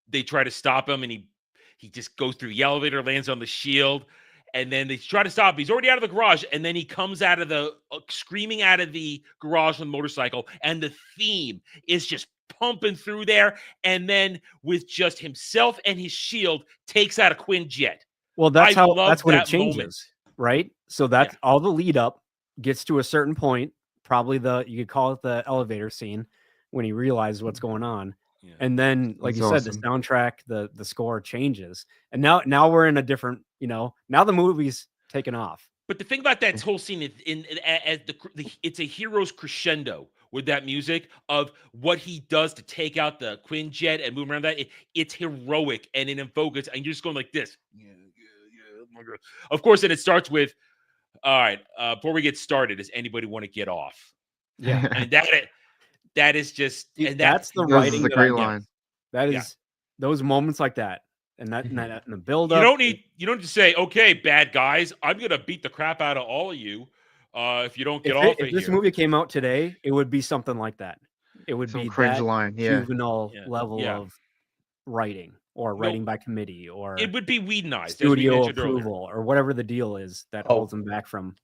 they try to stop him, and he just goes through the elevator, lands on the shield. And then they try to stop him. He's already out of the garage. And then he comes out of screaming out of the garage on the motorcycle. And the theme is just pumping through there. And then with just himself and his shield, takes out a Quinjet. Well, that's when it that changes, moment. right? So that's all the lead up gets to a certain point. Probably you could call it the elevator scene, when he realizes what's going on. Yeah. And then, like you said, the soundtrack, the score changes. And now we're in a different, now the movie's taken off. But the thing about that whole scene is it's a hero's crescendo with that music of what he does to take out the Quinjet and move around that. It's heroic, and it invokes, and you're just going like this. Yeah, oh my God. Of course, and it starts with, all right, before we get started, does anybody want to get off? Yeah. And that is just, and that's the writing. The great line. That is those moments like that, and the build up. You don't need to say, okay, bad guys, I'm gonna beat the crap out of all of you if you don't get off. If this movie came out today, it would be something like that. It would be cringe that line, juvenile level of writing, or writing by committee, or it would be Whedonized, studio approval, or whatever the deal is that holds them back from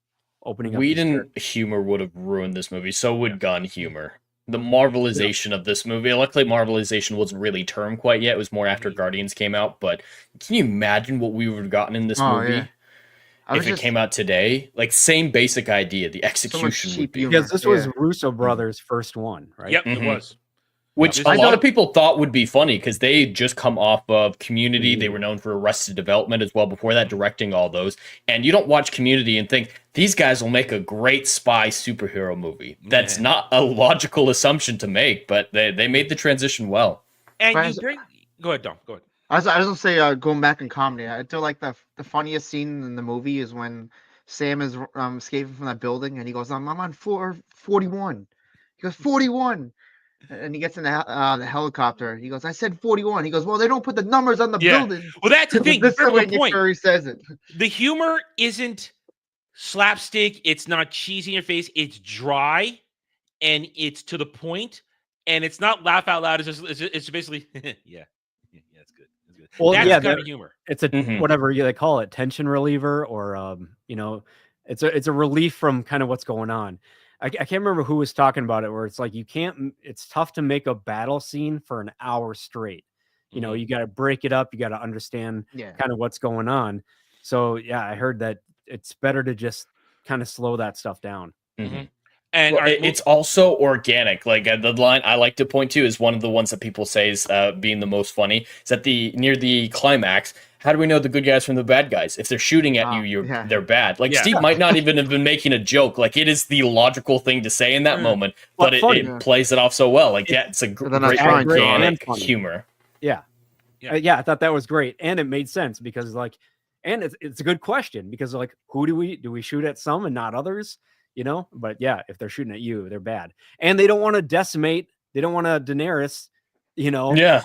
opening up. Whedon humor would have ruined this movie. So would Gunn humor. The Marvelization of this movie. Luckily, Marvelization wasn't really termed quite yet. It was more after Guardians came out. But can you imagine what we would have gotten in this movie if it came out today? Like, same basic idea. The execution would be. Because this was Russo brothers' first one, right? Yep, it was. Which a lot of people thought would be funny, because they had just come off of Community. They were known for Arrested Development as well before that, directing all those. And you don't watch Community and think, these guys will make a great spy superhero movie. That's not a logical assumption to make, but they made the transition well. And go ahead, Dom. Go ahead. I was going to say, going back in comedy, I feel like the funniest scene in the movie is when Sam is escaping from that building, and he goes, I'm on floor 41. He goes, 41. And he gets in the helicopter. He goes, I said 41. He goes, well, they don't put the numbers on the building. Well, that's the thing. This is the way The Nick point. Fury says it. The humor isn't slapstick. It's not cheesy in your face. It's dry, and it's to the point, and it's not laugh out loud. It's basically, yeah, it's good. It's good. Well, that's yeah, kind of humor. It's a whatever they call it, tension reliever, or it's a relief from kind of what's going on. I can't remember who was talking about it, where it's like it's tough to make a battle scene for an hour straight. You know, you got to break it up. You got to understand kind of what's going on. So yeah, I heard that it's better to just kind of slow that stuff down. And it's also organic. Like the line I like to point to is one of the ones that people say is being the most funny. Is that near the climax? How do we know the good guys from the bad guys? If they're shooting at they're bad. Like Steve might not even have been making a joke. Like it is the logical thing to say in that moment, but it plays it off so well. Like it's a great organic humor. Yeah, I thought that was great, and it made sense because and it's a good question because like who do we shoot at some and not others? You know, but yeah, if they're shooting at you, they're bad, and they don't want to decimate. They don't want to Daenerys.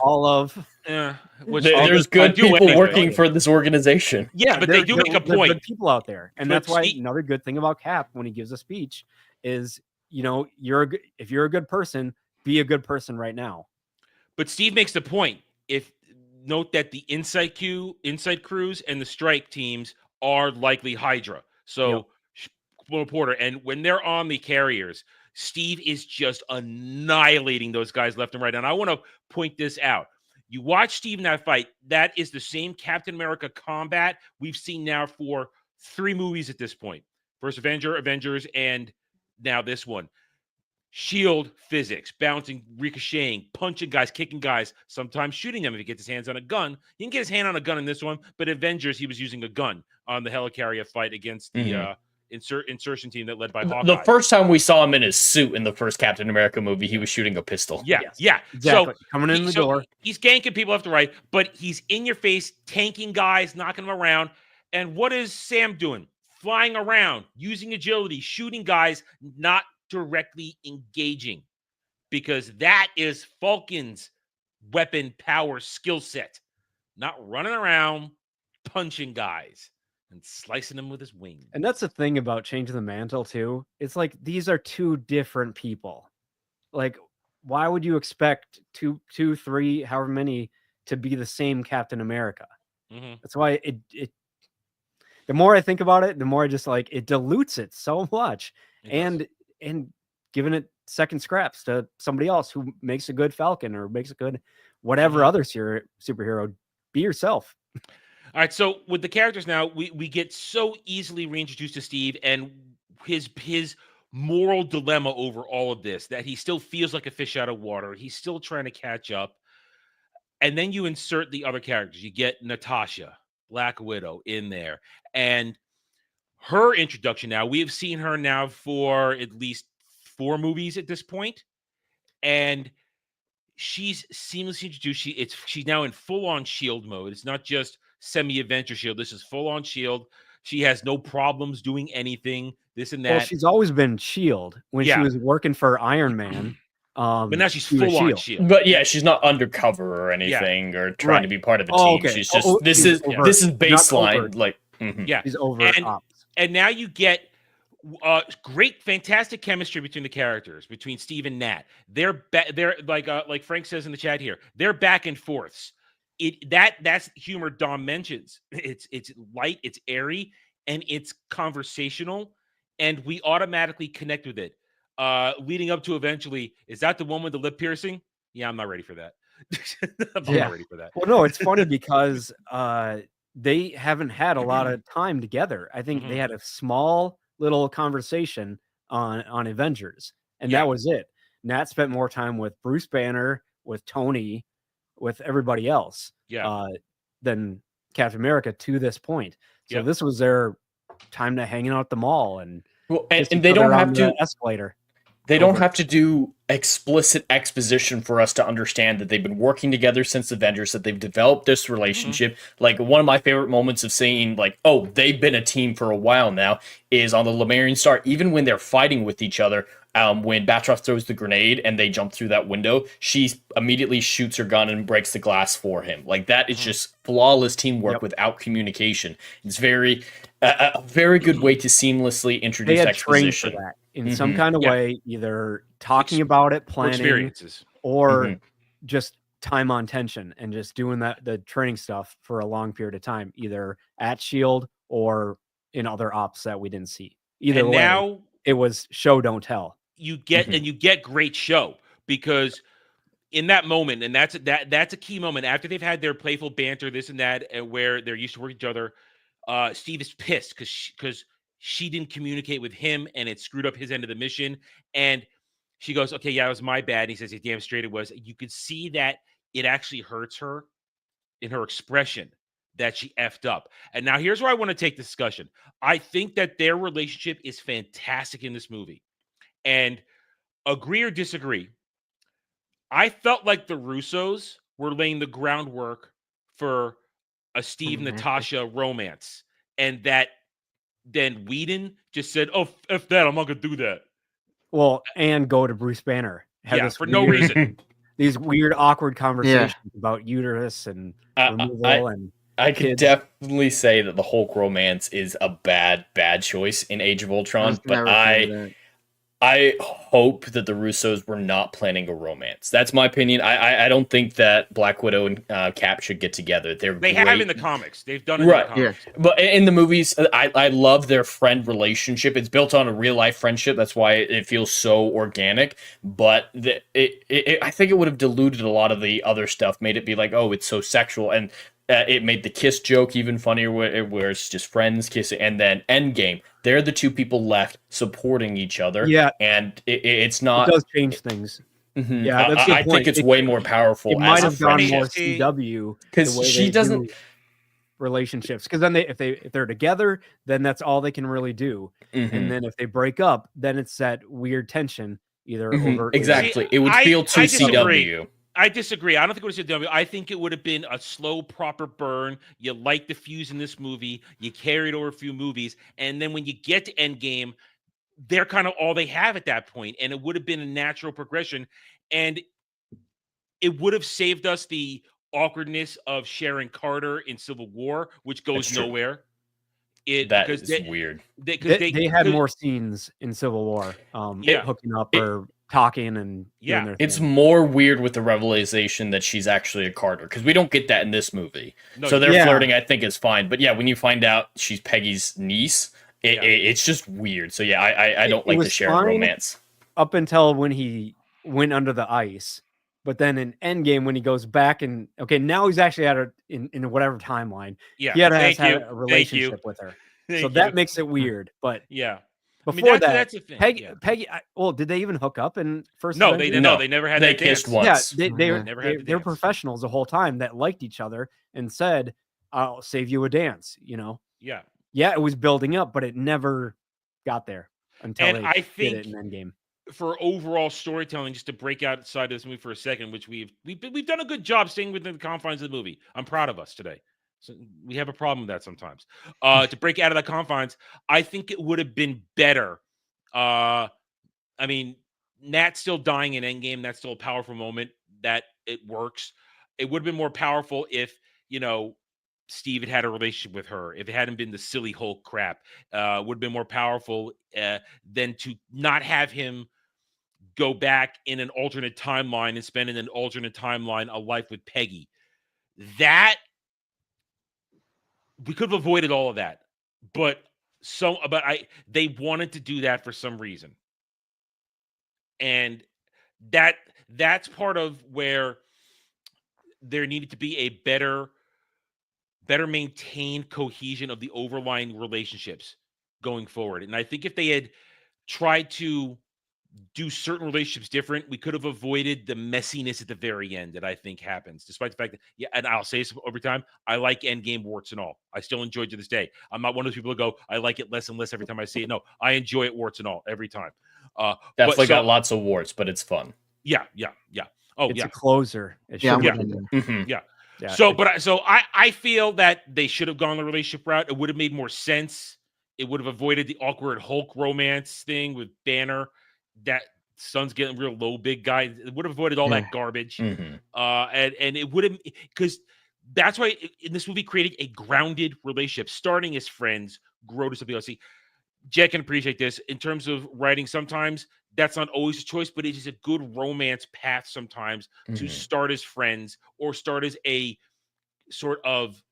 All of there's good people working for this organization. Yeah, but they do make a point. Good people out there, and that's why another good thing about Cap when he gives a speech is if you're a good person, be a good person right now. But Steve makes the point. Note that the inside crews and the strike teams are likely Hydra. So Porter, and when they're on the carriers, Steve is just annihilating those guys left and right. And I want to point this out. You watch Steve in that fight, that is the same Captain America combat we've seen now for 3 movies at this point. First Avengers, and now this one. Shield physics, bouncing, ricocheting, punching guys, kicking guys, sometimes shooting them if he gets his hands on a gun. He didn't get his hand on a gun in this one, but Avengers, he was using a gun on the helicarrier fight against the insertion team that led by Hawkeye. The first time we saw him in his suit in the first Captain America movie, he was shooting a pistol. Yeah. Exactly. So coming in the door. He's ganking people left to right, but he's in your face, tanking guys, knocking them around. And what is Sam doing? Flying around, using agility, shooting guys, not directly engaging, because that is Falcon's weapon power skill set. Not running around, punching guys and slicing them with his wing. And that's the thing about changing the mantle too. It's like these are 2 different people. Like, why would you expect two, 3, however many to be the same Captain America? That's why it the more I think about it, the more I just it dilutes it so much. And giving it second scraps to somebody else who makes a good Falcon or makes a good whatever other superhero. Be yourself. All right, so with the characters now, we get so easily reintroduced to Steve and his moral dilemma over all of this, that he still feels like a fish out of water. He's still trying to catch up. And then you insert the other characters. You get Natasha, Black Widow, in there. And her introduction now, we have seen her now for at least 4 movies at this point. And she's seamlessly introduced. She's now in full-on Shield mode. It's not just semi-adventure Shield. This is full-on Shield. She has no problems doing anything, this and that. Well, she's always been Shield when she was working for Iron Man. But now she's full-on Shield. But yeah, she's not undercover or anything or trying to be part of a team. She's just this is baseline. She's over and now you get great, fantastic chemistry between the characters, between Steve and Nat. They're like Frank says in the chat here. They're back and forths. That's humor Dom mentions. It's light, it's airy, and it's conversational, and we automatically connect with it. Leading up to eventually, is that the one with the lip piercing? Yeah, I'm not ready for that. I'm not ready for that. Well, no, it's funny because they haven't had a lot of time together. I think they had a small little conversation on Avengers, and that was it. Nat spent more time with Bruce Banner, with Tony, with everybody else than Captain America to this point. So this was their time to hanging out at the mall and they don't have to escalator. They don't have to do explicit exposition for us to understand that they've been working together since Avengers, that they've developed this relationship. Like, one of my favorite moments of seeing, like, oh, they've been a team for a while now, is on the Lemurian Star. Even when they're fighting with each other, when Batroc throws the grenade and they jump through that window, she immediately shoots her gun and breaks the glass for him. Like, that is just flawless teamwork without communication. It's a very good way to seamlessly introduce They had exposition. trained for that in some kind of way, either talking about it, planning, experiences, or just time on tension and just doing the training stuff for a long period of time, either at Shield or in other ops that we didn't see. Either way, now it was show don't tell. You get and you get great show, because in that moment, and that's a key moment after they've had their playful banter, this and that, and where they're used to work each other. Steve is pissed because she didn't communicate with him, and it screwed up his end of the mission. And she goes, "Okay, yeah, it was my bad." And he says, "Yeah, damn straight it was." You could see that it actually hurts her in her expression that she effed up. And now here's where I want to take the discussion. I think that their relationship is fantastic in this movie. And agree or disagree, I felt like the Russos were laying the groundwork for a Steve Natasha romance, and that then Whedon just said, "Oh, F that, I'm not gonna do that." Well, and go to Bruce Banner. For no reason. These weird, awkward conversations about uterus and removal and I could definitely say that the Hulk romance is a bad choice in Age of Ultron, but I hope that the Russos were not planning a romance. That's my opinion. I don't think that Black Widow and Cap should get together. They have in the comics. They've done it in the comics. But in the movies, I love their friend relationship. It's built on a real life friendship. That's why it feels so organic. But I think it would have diluted a lot of the other stuff, made it be like, oh, it's so sexual. And it made the kiss joke even funnier, where it's just friends kissing. And then Endgame, they're the two people left supporting each other. Yeah, and it's not. It does change things. Yeah, that's I think it's way more powerful. It might have gone more CW because she doesn't relationships. Because then if they're together, then that's all they can really do. And then if they break up, then it's that weird tension. Either over exactly, it would feel too CW. I disagree. I don't think it would have CW. I think it would have been a slow, proper burn. You light the fuse in this movie. You carried over a few movies. And then when you get to Endgame, they're kind of all they have at that point. And it would have been a natural progression. And it would have saved us the awkwardness of Sharon Carter in Civil War, which goes nowhere. That is weird. They had more scenes in Civil War, hooking up or talking and doing their it's thing. more weird with the revelation that she's actually a Carter, because we don't get that in this movie. So their flirting, I think, is fine. But when you find out she's Peggy's niece, it's just weird. So I don't like the Sharon romance up until when he went under the ice. But then in Endgame, when he goes back and now he's actually in whatever timeline. Yeah, he had a relationship with her. That makes it weird. But before that's a thing. Peggy. Did they even hook up in first? No, they never had. They kissed once. Yeah, they were professionals the whole time that liked each other and said, "I'll save you a dance." Yeah, it was building up, but it never got there until and they I did think it in Endgame. For overall storytelling, just to break outside of this movie for a second, which we've done a good job staying within the confines of the movie. I'm proud of us today. So we have a problem with that sometimes. To break out of the confines, I think it would have been better. I mean, Nat still dying in Endgame, that's still a powerful moment. That it works. It would have been more powerful if, Steve had a relationship with her. If it hadn't been the silly Hulk crap, would have been more powerful than to not have him go back in an alternate timeline and spend in an alternate timeline a life with Peggy. That we could have avoided all of that, but they wanted to do that for some reason, and that's part of where there needed to be a better maintained cohesion of the overlying relationships going forward. And I think if they had tried to do certain relationships different, we could have avoided the messiness at the very end that I think happens, despite the fact that, and I'll say this over time, I like Endgame warts and all. I still enjoy it to this day. I'm not one of those people who go, I like it less and less every time I see it. No, I enjoy it warts and all every time. Definitely got lots of warts, but it's fun. Yeah. Oh, it's yeah. a closer. It Yeah, I'm should with be. you. Mhm. Yeah. Yeah, So I feel that they should have gone the relationship route. It would have made more sense. It would have avoided the awkward Hulk romance thing with Banner. That son's getting real low, big guy. It would have avoided all Yeah. that garbage. Mhm. And it would have, because that's why in this movie created a grounded relationship, starting as friends, grow to something else. See, Jed can appreciate this in terms of writing. Sometimes that's not always a choice, but it is a good romance path sometimes to Mhm. start as friends or start as a sort of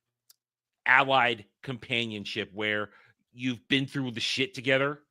allied companionship where you've been through the shit together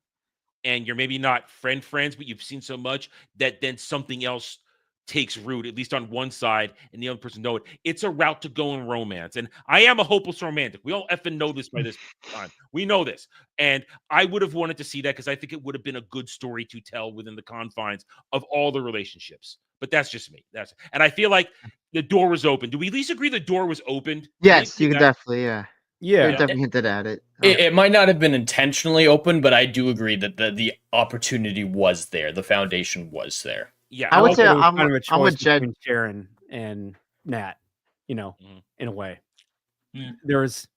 and you're maybe not friends, but you've seen so much that then something else takes root, at least on one side, and the other person know it. It's a route to go in romance. And I am a hopeless romantic. We all effing know this by this time. We know this. And I would have wanted to see that because I think it would have been a good story to tell within the confines of all the relationships. But that's just me. And I feel like the door was open. Do we at least agree the door was opened? Yes, you can definitely, yeah. Yeah. They definitely hinted at it. It might not have been intentionally open, but I do agree that the opportunity was there. The foundation was there. Yeah, I would say it was I'm kind of a I'm choice with Jed. between Sharon and Nat. You know, in a way, Mm. there's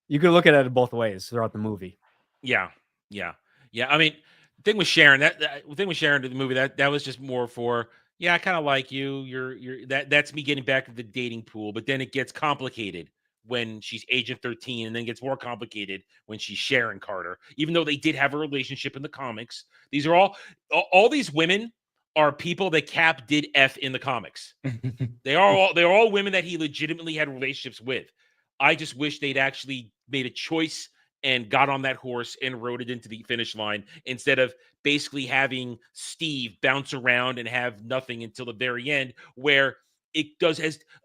you could look at it both ways throughout the movie. Yeah. I mean, the thing with Sharon, the thing with Sharon in the movie, that was just more for, yeah, I kind of like you. You're that's me getting back to the dating pool. But then it gets complicated when she's Agent 13, and then gets more complicated when she's Sharon Carter. Even though they did have a relationship in the comics, these are all these women are people that Cap did F in the comics. They're all women that he legitimately had relationships with. I just wish they'd actually made a choice and got on that horse and rode it into the finish line instead of basically having Steve bounce around and have nothing until the very end, where it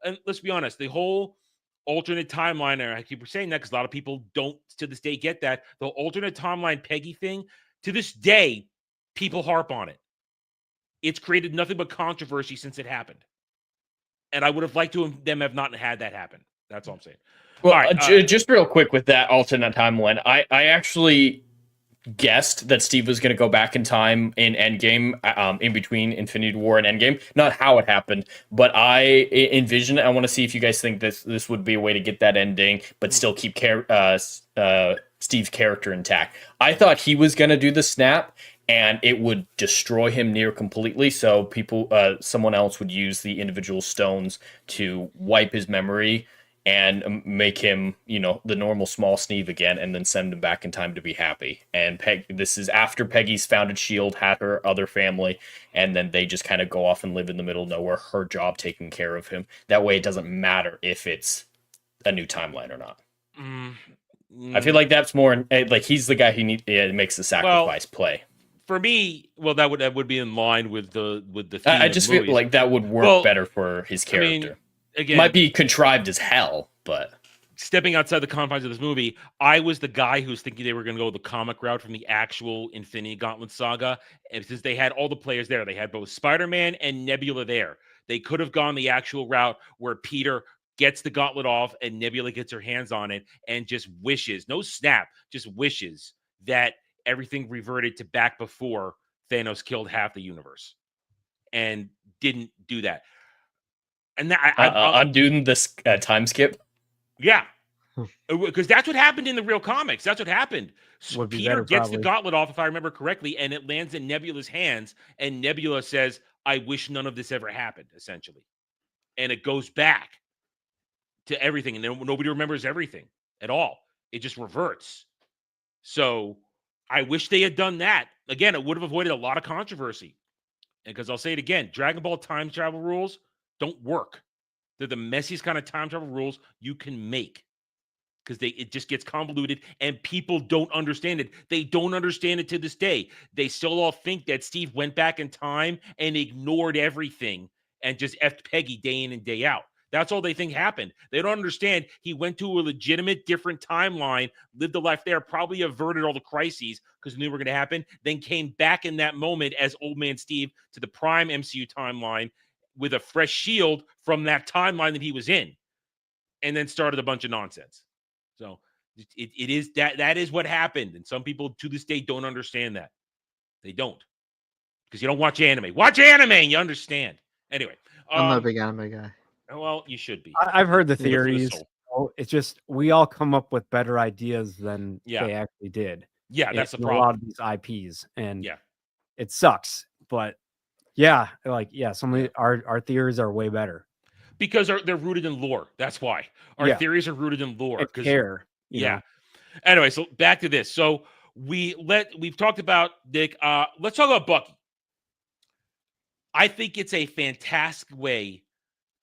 and let's be honest, the whole alternate timeline, and I keep saying that because a lot of people don't to this day get that, the alternate timeline Peggy thing, to this day, people harp on it. It's created nothing but controversy since it happened. And I would have liked them have not had that happen. That's all I'm saying. Well, All right, just real quick with that alternate timeline, I actually guessed that Steve was going to go back in time in Endgame, in between Infinity War and Endgame. Not how it happened, but I envision. I want to see if you guys think this would be a way to get that ending, but still keep Steve's character intact. I thought he was going to do the snap, and it would destroy him near completely. So someone else would use the individual stones to wipe his memory and make him, the normal small Steve again, and then send him back in time to be happy. And this is after Peggy's founded S.H.I.E.L.D., had her other family, and then they just kind of go off and live in the middle of nowhere, her job taking care of him. That way it doesn't matter if it's a new timeline or not. I feel like that's more, like he's the guy who makes the sacrifice play. For me, that would be in line with the theme I just feel like that would work better for his character. I mean, again, might be contrived as hell, but stepping outside the confines of this movie, I was the guy who was thinking they were going to go the comic route from the actual Infinity Gauntlet saga. And since they had all the players there, they had both Spider-Man and Nebula there. They could have gone the actual route where Peter gets the gauntlet off and Nebula gets her hands on it and just wishes, no snap, just wishes that everything reverted to back before Thanos killed half the universe, and didn't do that. And that undoing this time skip. Yeah, because that's what happened in the real comics. That's what happened. So Peter gets the gauntlet off, if I remember correctly, and it lands in Nebula's hands. And Nebula says, "I wish none of this ever happened." Essentially, and it goes back to everything, and then nobody remembers everything at all. It just reverts. So I wish they had done that. Again, it would have avoided a lot of controversy. And because I'll say it again, Dragon Ball time travel rules don't work. They're the messiest kind of time travel rules you can make, because it just gets convoluted and people don't understand it. They don't understand it to this day. They still all think that Steve went back in time and ignored everything and just effed Peggy day in and day out. That's all they think happened. They don't understand he went to a legitimate different timeline, lived a life there, probably averted all the crises because he knew were going to happen, then came back in that moment as Old Man Steve to the prime MCU timeline with a fresh shield from that timeline that he was in, and then started a bunch of nonsense. So it is that is what happened. And some people to this day don't understand that. They don't. because you don't watch anime. Watch anime, and you understand. Anyway, I'm not a big anime guy. well, you should be. I've heard the Good for the theories. soul. It's just we all come up with better ideas than Yeah. they actually did. Yeah, that's the in problem. A lot of these IPs, and Yeah. it sucks. But yeah, some of our theories are way better Because they're rooted in lore. That's why our theories are rooted in lore. and care. You know? Anyway, so back to this. So we've talked about Nick. Let's talk about Bucky. I think it's a fantastic way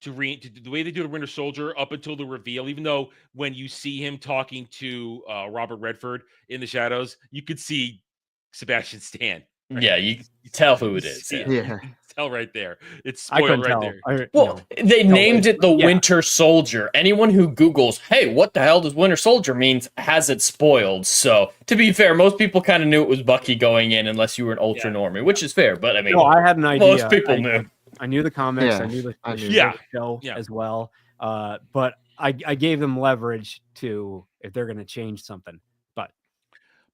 to the way they do the Winter Soldier up until the reveal. Even though when you see him talking to Robert Redford in the shadows, you could see Sebastian Stan. Right? Yeah, you tell who it is. You can tell right there. It's I spoiled couldn't right tell. there. Well, they named it the Winter Soldier. Anyone who Googles, hey, what the hell does Winter Soldier means, has it spoiled. So, to be fair, most people kind of knew it was Bucky going in, unless you were an ultra normie, which is fair. But I mean, no, I had an idea. Most people knew. I knew the comics. Yeah, I knew I knew. the show as well. But I gave them leverage to if they're going to change something.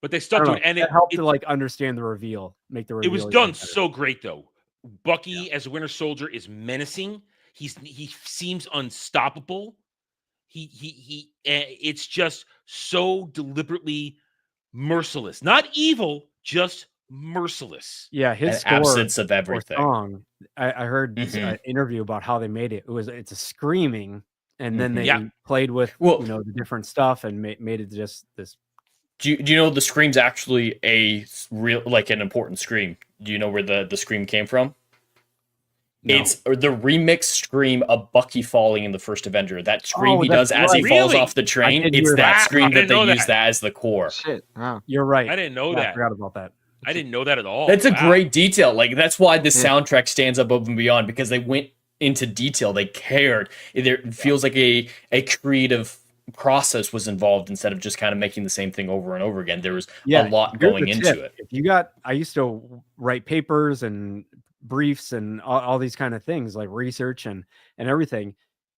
But they stuck to it, and it helped to like understand the reveal, make the reveal. It was done so great, though. Bucky as a Winter Soldier is menacing. He seems unstoppable. It's just so deliberately merciless, not evil, just merciless. Yeah, his An absence of everything. Song, I heard this interview about how they made it. It's a screaming, and then they played with the different stuff and made it just this. Do you know the scream's actually a real, like an important scream? Do you know where the scream came from? No. It's the remix scream of Bucky falling in the first Avenger. That scream he does as he falls off the train. It's that scream that they use that as the core. Shit. Wow. You're right. I didn't know that. I forgot about that. I didn't know that at all. That's a great detail. Like, that's why this soundtrack stands up above and beyond, because they went into detail. They cared. It feels like a creative process was involved instead of just kind of making the same thing over and over again. There was a lot going into it. If I used to write papers and briefs and all these kind of things, like research and everything.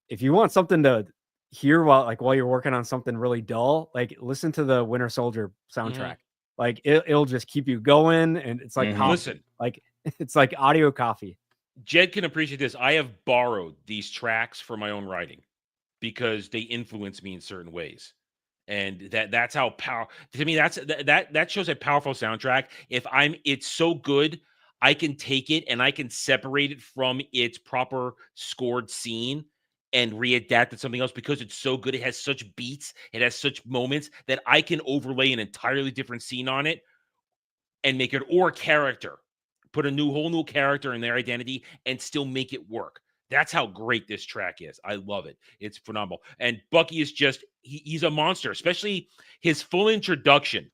If you want something to hear while you're working on something really dull, like listen to the Winter Soldier soundtrack. Like it'll just keep you going, and it's like listen, like it's like audio coffee. Jed can appreciate this. I have borrowed these tracks for my own writing because they influence me in certain ways. And that's how to me, that shows a powerful soundtrack. It's so good, I can take it and I can separate it from its proper scored scene and readapt it something else because it's so good. It has such beats, it has such moments that I can overlay an entirely different scene on it and make it, or character, put a whole new character in their identity and still make it work. That's how great this track is. I love it. It's phenomenal. And Bucky is just, he's a monster, especially his full introduction.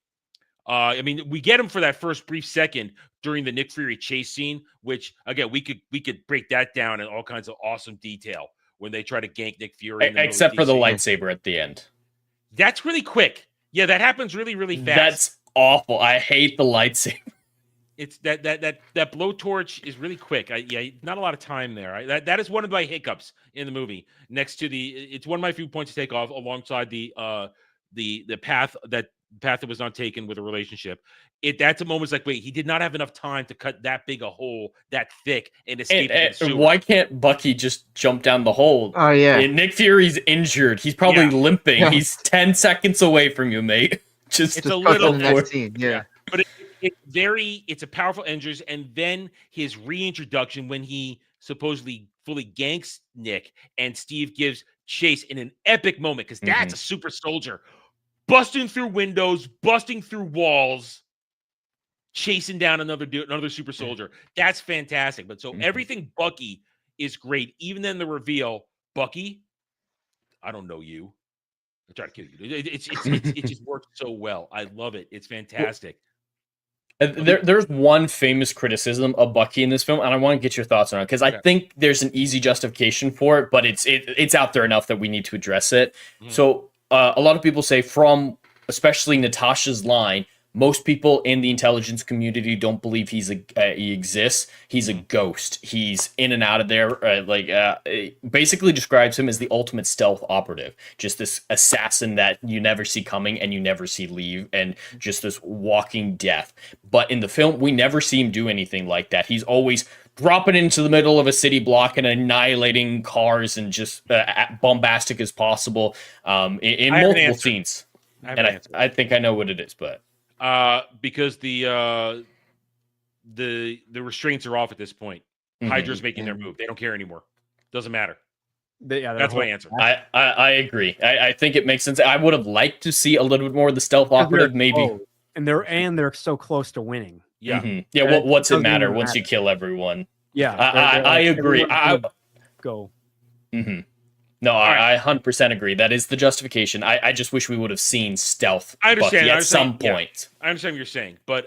I mean, we get him for that first brief second during the Nick Fury chase scene, which again, we could break that down in all kinds of awesome detail when they try to gank Nick Fury. Except for the lightsaber at the end. That's really quick. Yeah, that happens really, really fast. That's awful. I hate the lightsaber. It's that blowtorch is really quick. Not a lot of time there. That is one of my hiccups in the movie. Next to it's one of my few points to take off alongside the path that was not taken with a relationship. That's a moment like, wait, he did not have enough time to cut that big a hole that thick and escape. And why can't Bucky just jump down the hole? Oh yeah. And Nick Fury's injured. He's probably limping. Yeah. He's 10 seconds away from you, mate. It's a little next scene. Yeah. But it's a powerful entrance, and then his reintroduction when he supposedly fully ganks Nick, and Steve gives chase in an epic moment because that's a super soldier busting through windows, busting through walls, chasing down another super soldier. That's fantastic. But so everything Bucky is great. Even then the reveal, Bucky, I don't know you. I'm trying to kill you. It just works so well. I love it. It's fantastic. There's one famous criticism of Bucky in this film, and I want to get your thoughts on it because I think there's an easy justification for it, but it's out there enough that we need to address it. So a lot of people say, from especially Natasha's line, Most people in the intelligence community don't believe he exists. He's a ghost. He's in and out of there. It basically describes him as the ultimate stealth operative. Just this assassin that you never see coming and you never see leave, and just this walking death. But in the film, we never see him do anything like that. He's always dropping into the middle of a city block and annihilating cars and just bombastic as possible in multiple scenes. I think I know what it is, but because the restraints are off at this point. Hydra's making their move. They don't care anymore. Doesn't matter. That's my answer. I agree. I think it makes sense. I would have liked to see a little bit more of the stealth operative, maybe. And they're so close to winning. Yeah. Yeah. What's it matter once you kill everyone? Yeah. I agree. Go. No, I 100% agree. That is the justification. I just wish we would have seen stealth Bucky at some point. I understand what you're saying, but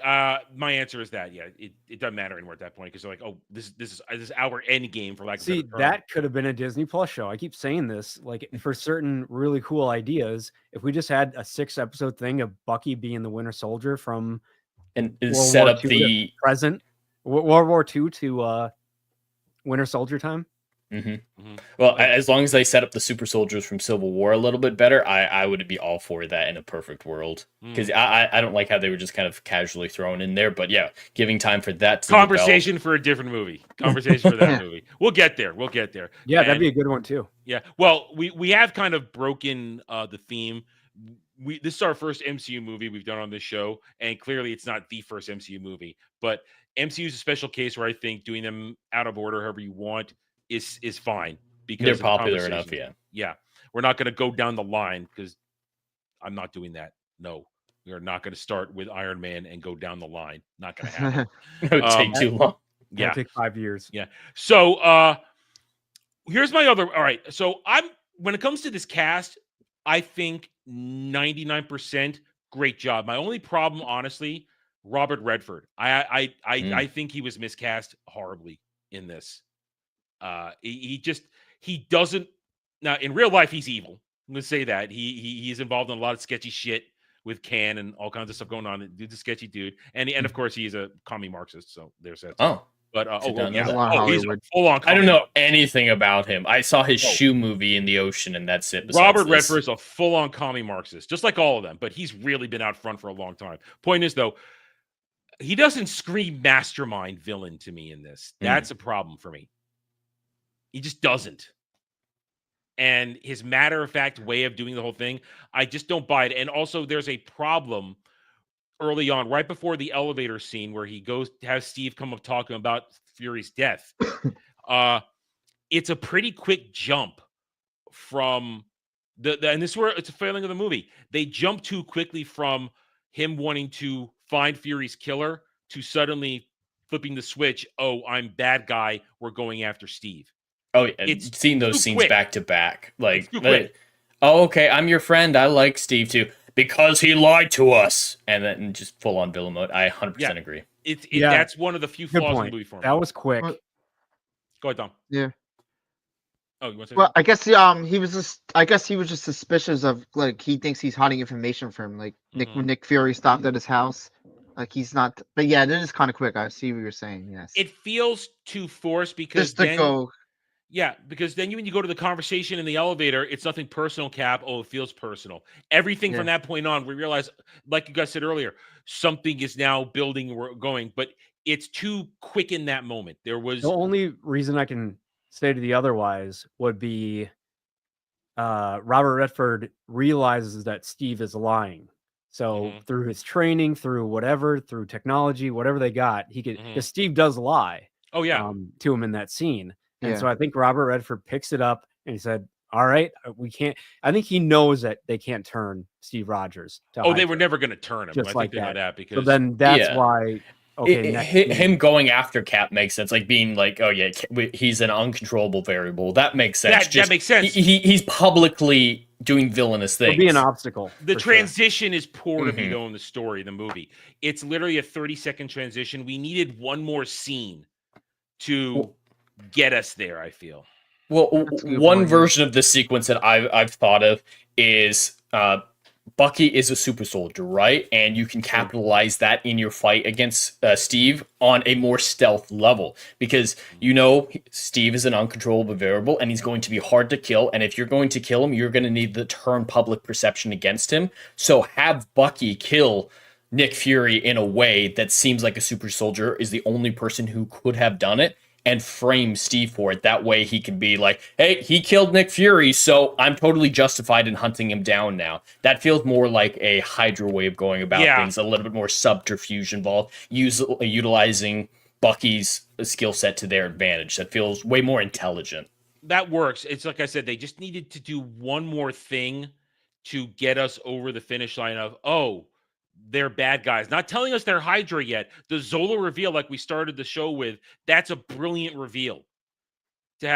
my answer is that it doesn't matter anymore at that point because they're like, oh, this is our end game for lack of a better term. That could have been a Disney Plus show. I keep saying this, like for certain really cool ideas. If we just had a 6-episode thing of Bucky being the Winter Soldier from and set up the present World War II to Winter Soldier time. Well, as long as they set up the super soldiers from Civil War a little bit better, I would be all for that in a perfect world. Because I don't like how they were just kind of casually thrown in there. But yeah, giving time for that to conversation for a different movie. Conversation for that movie. We'll get there. Yeah, that'd be a good one too. Yeah. Well, we have kind of broken the theme. This is our first MCU movie we've done on this show, and clearly it's not the first MCU movie. But MCU is a special case where I think doing them out of order, however you want, is fine because they're popular enough. Yeah. We're not going to go down the line because I'm not doing that. No, we are not going to start with Iron Man and go down the line. Not going to happen. It would take too long. Yeah, it'll take 5 years. Yeah. So here's my other. All right. So when it comes to this cast, I think 99% great job. My only problem, honestly, Robert Redford. I think he was miscast horribly in this. He doesn't now in real life he's evil. I'm gonna say that he's involved in a lot of sketchy shit with Can and all kinds of stuff going on. Dude's a sketchy dude, and of course he's a commie Marxist. So there's that. But he's a full on. I don't know anything about him. I saw his shoe movie in the ocean, and that's it. Robert Redford is a full on commie Marxist, just like all of them. But he's really been out front for a long time. Point is though, he doesn't scream mastermind villain to me in this. That's a problem for me. He just doesn't. And his matter-of-fact way of doing the whole thing, I just don't buy it. And also, there's a problem early on, right before the elevator scene where he goes to have Steve come up talking about Fury's death. It's a pretty quick jump from and this is where it's a failing of the movie. They jump too quickly from him wanting to find Fury's killer to suddenly flipping the switch. Oh, I'm bad guy. We're going after Steve. Oh, yeah. It's seen those scenes back to back. Oh, okay, I'm your friend. I like Steve too. Because he lied to us. And then just full on villain mode. I 100% agree. That's one of the few flaws in the movie for me. That was quick. Go ahead, Tom. Yeah. Oh, you want to say well, I guess he was just suspicious of like he thinks he's hiding information from like Nick Fury stopped at his house. Like he's not, but yeah, it is kind of quick. I see what you're saying. Yes, it feels too forced because because then when you go to the conversation in the elevator, it's nothing personal, Cap. Oh, it feels personal. Everything from that point on, we realize, like you guys said earlier, something is now building. We're going, but it's too quick in that moment. There was the only reason I can say to the otherwise would be Robert Redford realizes that Steve is lying. So through his training, through whatever, through technology, whatever they got, he could. Because Steve does lie. Oh yeah, to him in that scene, and so I think Robert Redford picks it up and he said, "All right, we can't." I think he knows that they can't turn Steve Rogers. They were never going to turn him. Just I like think they know that because so then that's why. Okay, him going after Cap makes sense. Like being like, oh yeah, he's an uncontrollable variable. That makes sense. That makes sense. He's publicly doing villainous things. It'll be an obstacle. The transition is poor to me though in the story, the movie. It's literally a 30-second transition. We needed one more scene to get us there, I feel. Well, one version of this sequence that I've thought of is Bucky is a super soldier, right? And you can capitalize that in your fight against Steve on a more stealth level because Steve is an uncontrollable variable and he's going to be hard to kill. And if you're going to kill him, you're going to need to turn public perception against him. So have Bucky kill Nick Fury in a way that seems like a super soldier is the only person who could have done it, and frame Steve for it. That way he can be like, hey, he killed Nick Fury, so I'm totally justified in hunting him down now. That feels more like a Hydra way of going about things, a little bit more subterfuge involved, utilizing Bucky's skill set to their advantage. That feels way more intelligent. That works. It's like I said, they just needed to do one more thing to get us over the finish line of, oh, they're bad guys. Not telling us they're Hydra yet. The Zola reveal, like we started the show with, that's a brilliant reveal. To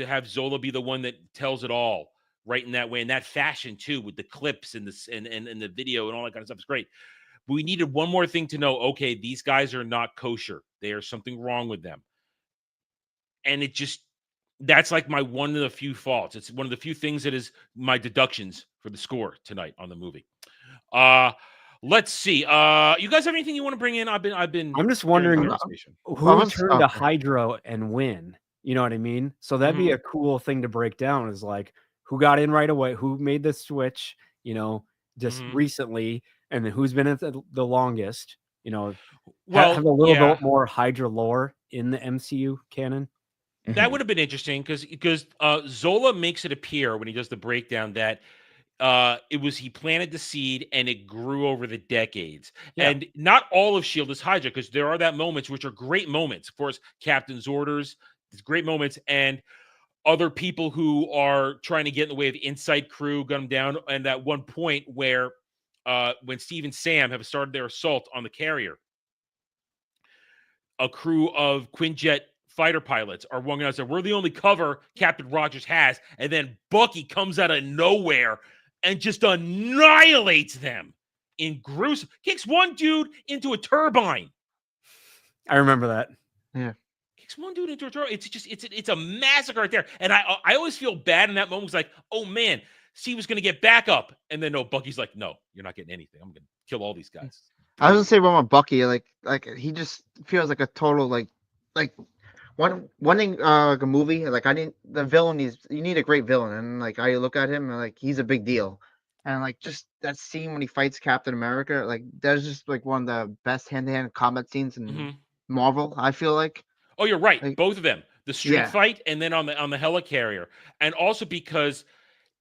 have Zola be the one that tells it all right in that way, in that fashion too, with the clips and the video and all that kind of stuff. It's great. But we needed one more thing to know. Okay, these guys are not kosher. There's something wrong with them. And that's like my one of the few faults. It's one of the few things that is my deductions for the score tonight on the movie. Let's see. You guys have anything you want to bring in? I'm just wondering who would turn to Hydra and win. You know what I mean? So that'd be a cool thing to break down, is like who got in right away, who made the switch, just recently, and then who's been at the longest, have a little bit more Hydra lore in the MCU canon. That would have been interesting because Zola makes it appear when he does the breakdown that he planted the seed and it grew over the decades. Yeah. And not all of S.H.I.E.L.D. is Hydra, because there are that moments, which are great moments. Of course, Captain's Orders, it's great moments, and other people who are trying to get in the way of the Insight crew gun them down. And at one point where when Steve and Sam have started their assault on the carrier, a crew of Quinjet fighter pilots are walking out and saying, we're the only cover Captain Rogers has. And then Bucky comes out of nowhere and just annihilates them in gruesome, kicks one dude into a turbine. I remember that. Yeah. Kicks one dude into a turbine. It's a massacre right there. And I always feel bad in that moment. It's like, oh man, Steve was going to get back up. And then no, Bucky's like, no, you're not getting anything. I'm going to kill all these guys. I was gonna say about Bucky, like he just feels like a total like one thing like a movie, like the villain you need a great villain, and like I look at him and like he's a big deal. And like just that scene when he fights Captain America, like that's just like one of the best hand-to-hand combat scenes in Marvel, I feel like. Oh, you're right. Like, both of them. The street fight and then on the helicarrier. And also because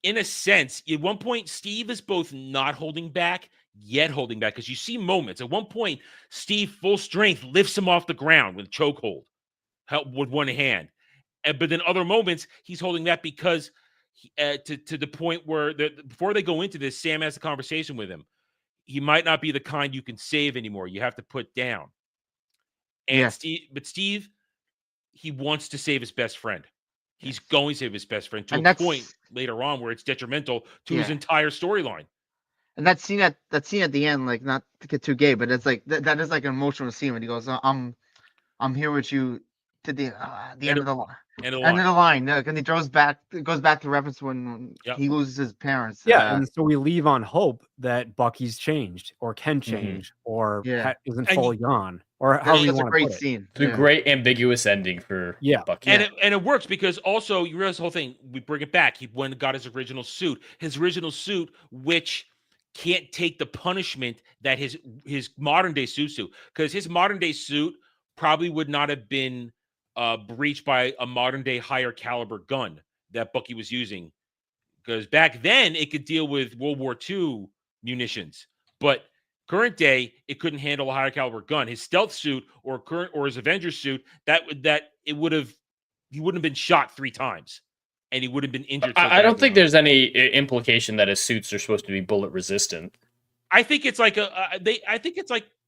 in a sense, at one point, Steve is both not holding back, yet holding back. Because you see moments. At one point, Steve, full strength, lifts him off the ground with a chokehold with one hand. But then other moments, he's holding that because to the point where before they go into this, Sam has a conversation with him. He might not be the kind you can save anymore. You have to put down. And Steve, he wants to save his best friend. He's going to save his best friend to a point later on where it's detrimental to his entire storyline. And that scene at the end, like not to get too gay, but it's like that is like an emotional scene when he goes, "I'm here with you to the end of the line." End of the line. And he goes back to reference when he loses his parents. Yeah, and so we leave on hope that Bucky's changed or can change or isn't fully gone. Or how you want to put it. Great scene. It's a great ambiguous ending for Bucky. And it works because also you realize the whole thing, we bring it back. He went and got his original suit, which can't take the punishment that his modern day suits do. Because his modern day suit probably would not have been breached by a modern day higher caliber gun that Bucky was using. Because back then it could deal with World War II munitions. But current day, it couldn't handle a higher caliber gun. His stealth suit or his Avengers suit, he wouldn't have been shot 3 times, and he would have been injured. I don't think there's any implication that his suits are supposed to be bullet resistant. I think it's like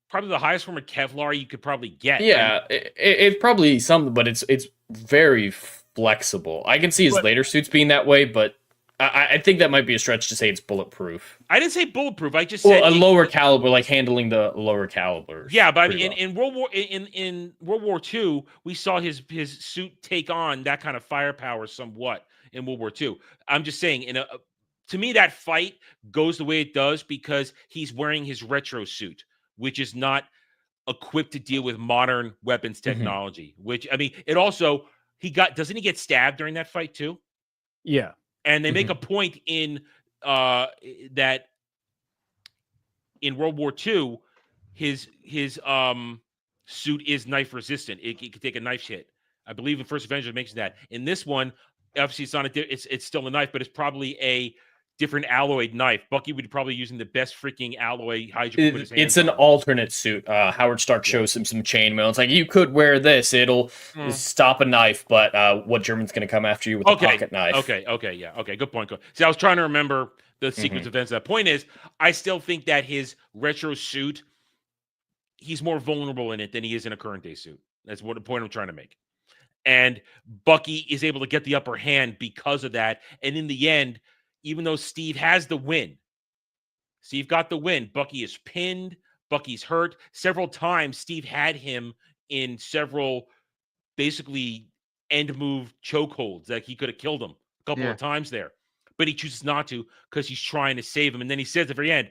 probably the highest form of Kevlar you could probably get. Yeah, it's probably something, but it's very flexible. I can see his later suits being that way, but I think that might be a stretch to say it's bulletproof. I didn't say bulletproof. I just said a lower caliber, like handling the lower calibers. Yeah, but in World War II, we saw his suit take on that kind of firepower somewhat in World War II. I'm just saying, to me, that fight goes the way it does because he's wearing his retro suit, which is not equipped to deal with modern weapons technology. Which, I mean, it also, doesn't he get stabbed during that fight too? Yeah. And they make a point in that in World War II, his suit is knife resistant. It can take a knife hit. I believe in First Avenger it makes that. In this one, obviously it's not it's still a knife, but it's probably a different alloyed knife. Bucky would probably using the best freaking alloy Hydra could put his hands It's an on. alternate suit. Howard Stark shows him some chainmail. It's like, you could wear this. It'll stop a knife, but what German's going to come after you with a pocket knife? Okay, yeah. Okay, good point. See, I was trying to remember the sequence of events. That point is, I still think that his retro suit, he's more vulnerable in it than he is in a current day suit. That's what the point I'm trying to make. And Bucky is able to get the upper hand because of that. And in the end, even though Steve has the win, Steve got the win, Bucky is pinned, Bucky's hurt. Several times, Steve had him in several basically end move chokeholds. Like he could have killed him a couple of times there. But he chooses not to because he's trying to save him. And then he says at the very end,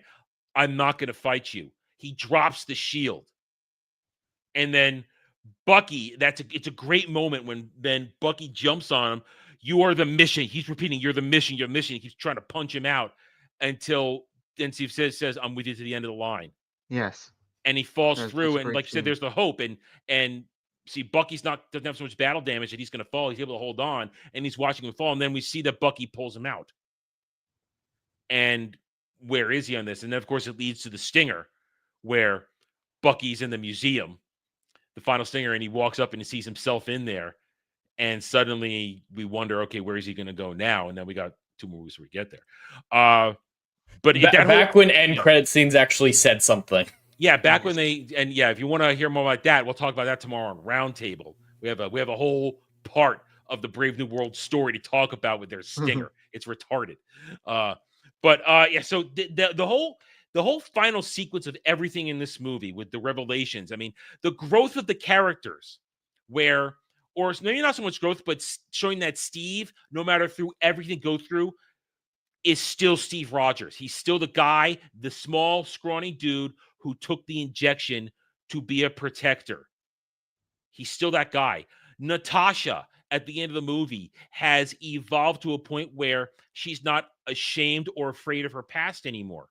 I'm not going to fight you. He drops the shield. And then Bucky, it's a great moment when then Bucky jumps on him. You are the mission. He's repeating, you're the mission, you're the mission. He keeps trying to punch him out until then Steve says, I'm with you to the end of the line. Yes. And he falls through. And like you said, there's the hope. And see, Bucky's doesn't have so much battle damage that he's going to fall. He's able to hold on, and he's watching him fall. And then we see that Bucky pulls him out. And where is he on this? And then, of course, it leads to the stinger where Bucky's in the museum, the final stinger, and he walks up and he sees himself in there. And suddenly we wonder, okay, where is he going to go now? And then we got 2 movies before we get there. But back when end credit scenes actually said something. Yeah, back when if you want to hear more like that, we'll talk about that tomorrow on Roundtable. We have a whole part of the Brave New World story to talk about with their stinger. It's retarded. So the whole final sequence of everything in this movie with the revelations, I mean, the growth of the characters or maybe not so much growth, but showing that Steve, no matter through everything go through, is still Steve Rogers. He's still the guy, the small, scrawny dude who took the injection to be a protector. He's still that guy. Natasha, at the end of the movie, has evolved to a point where she's not ashamed or afraid of her past anymore,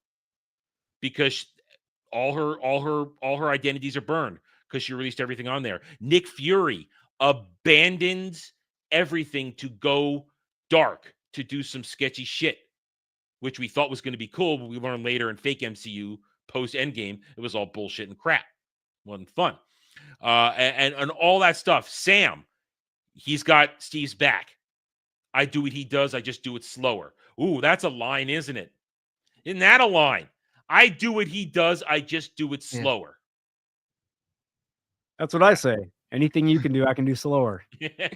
because all her identities are burned because she released everything on there. Nick Fury abandons everything to go dark, to do some sketchy shit, which we thought was going to be cool, but we learned later in fake MCU post-Endgame, it was all bullshit and crap. Wasn't fun. And all that stuff. Sam, he's got Steve's back. I do what he does, I just do it slower. Ooh, that's a line, isn't it? Isn't that a line? I do what he does, I just do it slower. That's what I say. Anything you can do, I can do slower. It's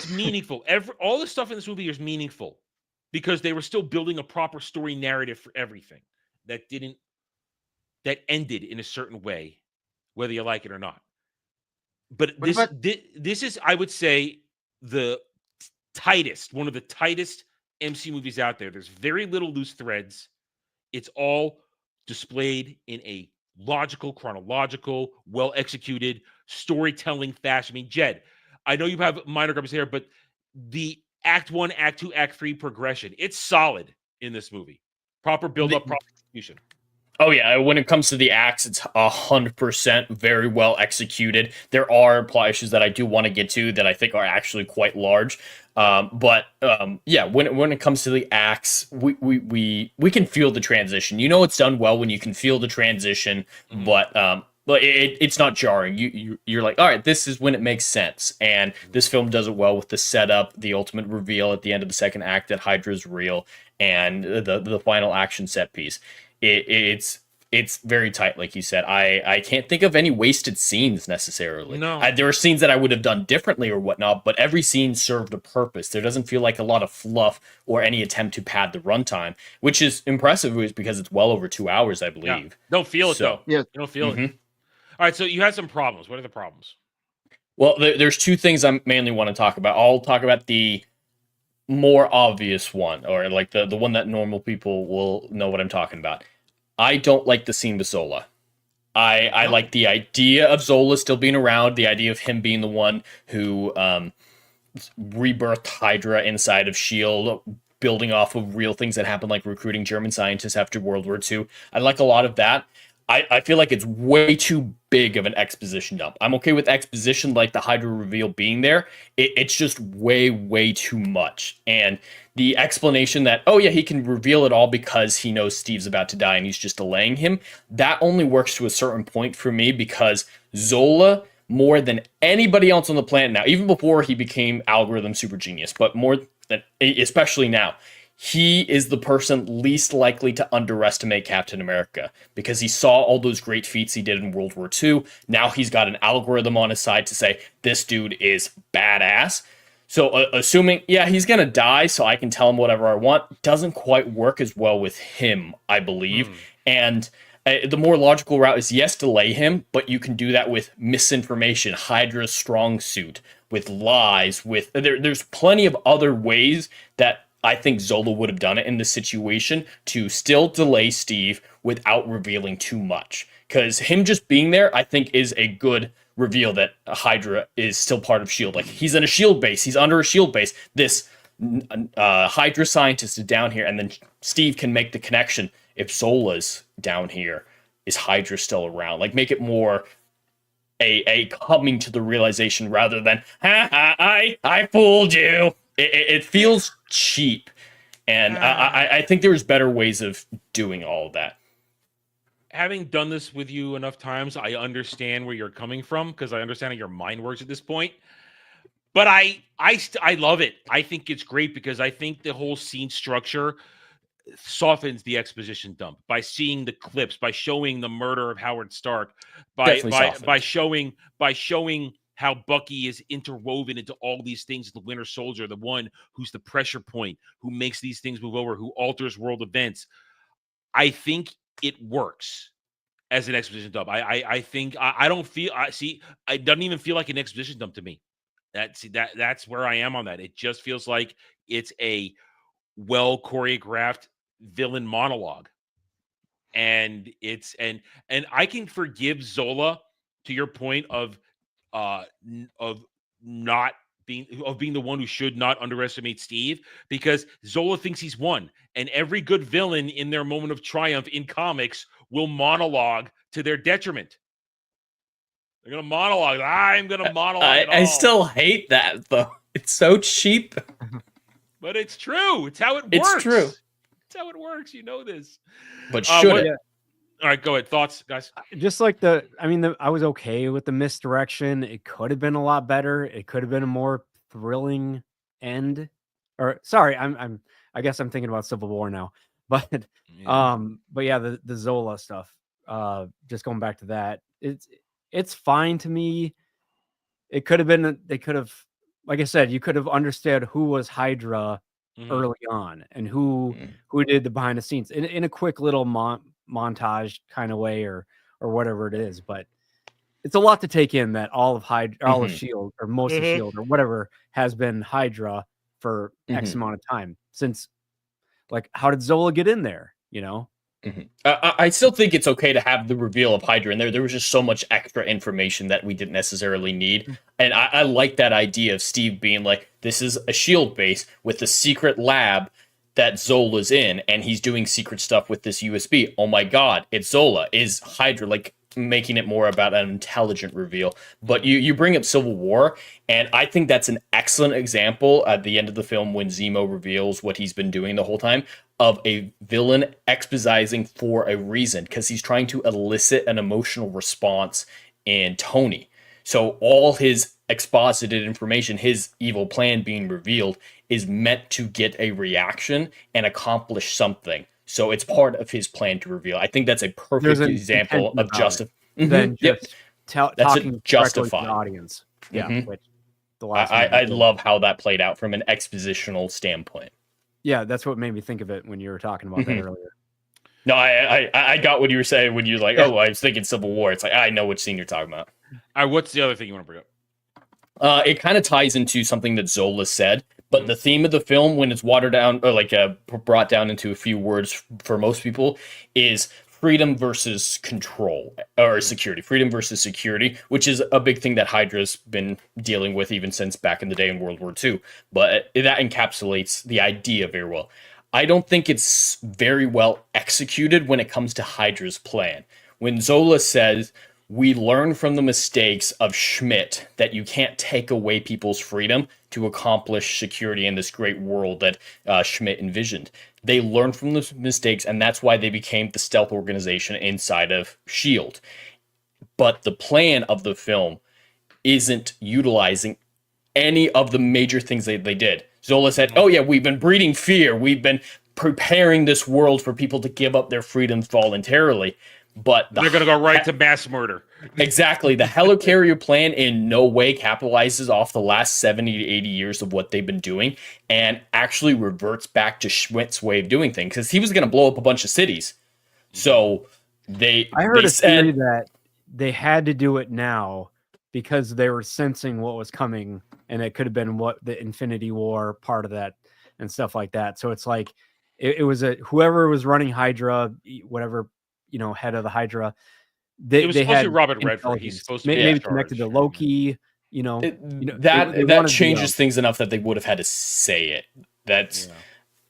meaningful. All the stuff in this movie is meaningful because they were still building a proper story narrative for everything that ended in a certain way, whether you like it or not. But this is, I would say, one of the tightest MC movies out there. There's very little loose threads. It's all displayed in a logical, chronological, well-executed storytelling fashion. I mean, Jed, I know you have minor gripes here, but the Act 1, Act 2, Act 3 progression, it's solid in this movie. Proper build-up, proper execution. Oh, yeah. When it comes to the acts, it's 100% very well executed. There are plot issues that I do want to get to that I think are actually quite large. When it comes to the acts, we can feel the transition. You know it's done well when you can feel the transition, but it's not jarring. You're like, all right, this is when it makes sense. And this film does it well with the setup, the ultimate reveal at the end of the second act that Hydra's real, and the final action set piece. It's very tight, like you said. I can't think of any wasted scenes necessarily. No. There are scenes that I would have done differently or whatnot, but every scene served a purpose. There doesn't feel like a lot of fluff or any attempt to pad the runtime, which is impressive because it's well over 2 hours, I believe. Yeah. Don't feel it, though. Yeah. You don't feel it. All right, so you had some problems. What are the problems? Well, there's two things I mainly want to talk about. I'll talk about the more obvious one, or like the one that normal people will know what I'm talking about. I don't like the scene with Zola. I like the idea of Zola still being around, the idea of him being the one who rebirthed Hydra inside of S.H.I.E.L.D., building off of real things that happened, like recruiting German scientists after World War II. I like a lot of that. I feel like it's way too big of an exposition dump. I'm okay with exposition like the Hydra reveal being there. It's just way too much. And the explanation that, oh yeah, he can reveal it all because he knows Steve's about to die and he's just delaying him, that only works to a certain point for me, because Zola, more than anybody else on the planet now, even before he became algorithm super genius, but more than, especially now, he is the person least likely to underestimate Captain America, because he saw all those great feats he did in World War II. Now he's got an algorithm on his side to say, this dude is badass. So assuming, yeah, he's going to die, so I can tell him whatever I want, doesn't quite work as well with him, I believe. And the more logical route is, yes, delay him, but you can do that with misinformation, Hydra's strong suit, with lies, with there's plenty of other ways that I think Zola would have done it in this situation to still delay Steve without revealing too much. Because him just being there, I think, is a good reveal that Hydra is still part of S.H.I.E.L.D. Like, he's in a S.H.I.E.L.D. base. He's under a S.H.I.E.L.D. base. This Hydra scientist is down here, and then Steve can make the connection. If Zola's down here, is Hydra still around? Like, make it more a coming to the realization rather than, I fooled you. It feels cheap, and I think there's better ways of doing all of that. Having done this with you enough times, I understand where you're coming from, because I understand how your mind works at this point. But I love it. I think it's great, because I think the whole scene structure softens the exposition dump by seeing the clips, by showing the murder of Howard Stark, by showing how Bucky is interwoven into all these things. The Winter Soldier, the one who's the pressure point, who makes these things move over, who alters world events. I think it works as an exposition dump. I think I don't feel. It doesn't even feel like an exposition dump to me. That's where I am on that. It just feels like it's a well choreographed villain monologue, and I can forgive Zola, to your point of being the one who should not underestimate Steve, because Zola thinks he's won, and every good villain in their moment of triumph in comics will monologue to their detriment. They're gonna monologue. I'm gonna monologue. I still hate that, though. It's so cheap. But it's true. It's how it works. It's true. It's how it works. You know this. But should it? All right, go ahead. Thoughts, guys? Just like I was okay with the misdirection. It could have been a lot better. It could have been a more thrilling end. Or sorry, I guess I'm thinking about Civil War now. But yeah, the Zola stuff. Just going back to that, it's fine to me. It could have been. They could have, like I said, you could have understood who was Hydra early on and who did the behind the scenes in a quick little montage kind of way or whatever it is. But it's a lot to take in that all of S.H.I.E.L.D. or most of S.H.I.E.L.D. or whatever has been Hydra for X amount of time since. Like, how did Zola get in there? You know. I still think it's okay to have the reveal of Hydra in there. There was just so much extra information that we didn't necessarily need. And I like that idea of Steve being like, this is a S.H.I.E.L.D. base with the secret lab that Zola's in, and he's doing secret stuff with this USB. Oh my God, it's Zola. Is Hydra, like, making it more about an intelligent reveal. But you bring up Civil War, and I think that's an excellent example at the end of the film when Zemo reveals what he's been doing the whole time, of a villain exposizing for a reason, because he's trying to elicit an emotional response in Tony. So all his exposited information, his evil plan being revealed, is meant to get a reaction and accomplish something. So it's part of his plan to reveal. I think that's a perfect example of then just talking justified to the audience. Yeah, which the last I love how that played out from an expositional standpoint. Yeah, that's what made me think of it when you were talking about that earlier. No, I got what you were saying when you were like, oh, I was thinking Civil War. It's like, I know which scene you're talking about. All right, what's the other thing you want to bring up? It kind of ties into something that Zola said, but the theme of the film, when it's watered down or like brought down into a few words for most people, is freedom versus control or security. Freedom versus security, which is a big thing that Hydra's been dealing with even since back in the day in World War II. But that encapsulates the idea very well. I don't think it's very well executed when it comes to Hydra's plan. When Zola says, we learn from the mistakes of Schmidt that you can't take away people's freedom to accomplish security in this great world that Schmidt envisioned. They learned from those mistakes, and that's why they became the stealth organization inside of S.H.I.E.L.D. But the plan of the film isn't utilizing any of the major things they did. Zola said, oh yeah, we've been breeding fear. We've been preparing this world for people to give up their freedoms voluntarily. But they're going to go right to mass murder. Exactly. The helicarrier plan in no way capitalizes off the last 70 to 80 years of what they've been doing and actually reverts back to Schmidt's way of doing things, because he was going to blow up a bunch of cities. So I heard a theory that they had to do it now because they were sensing what was coming, and it could have been what the Infinity War part of that and stuff like that. So it's like it was whoever was running Hydra, whatever, head of the Hydra. It was they supposed had to be Robert Redford. He's supposed to be maybe connected to Loki. That changes things enough that they would have had to say it. That's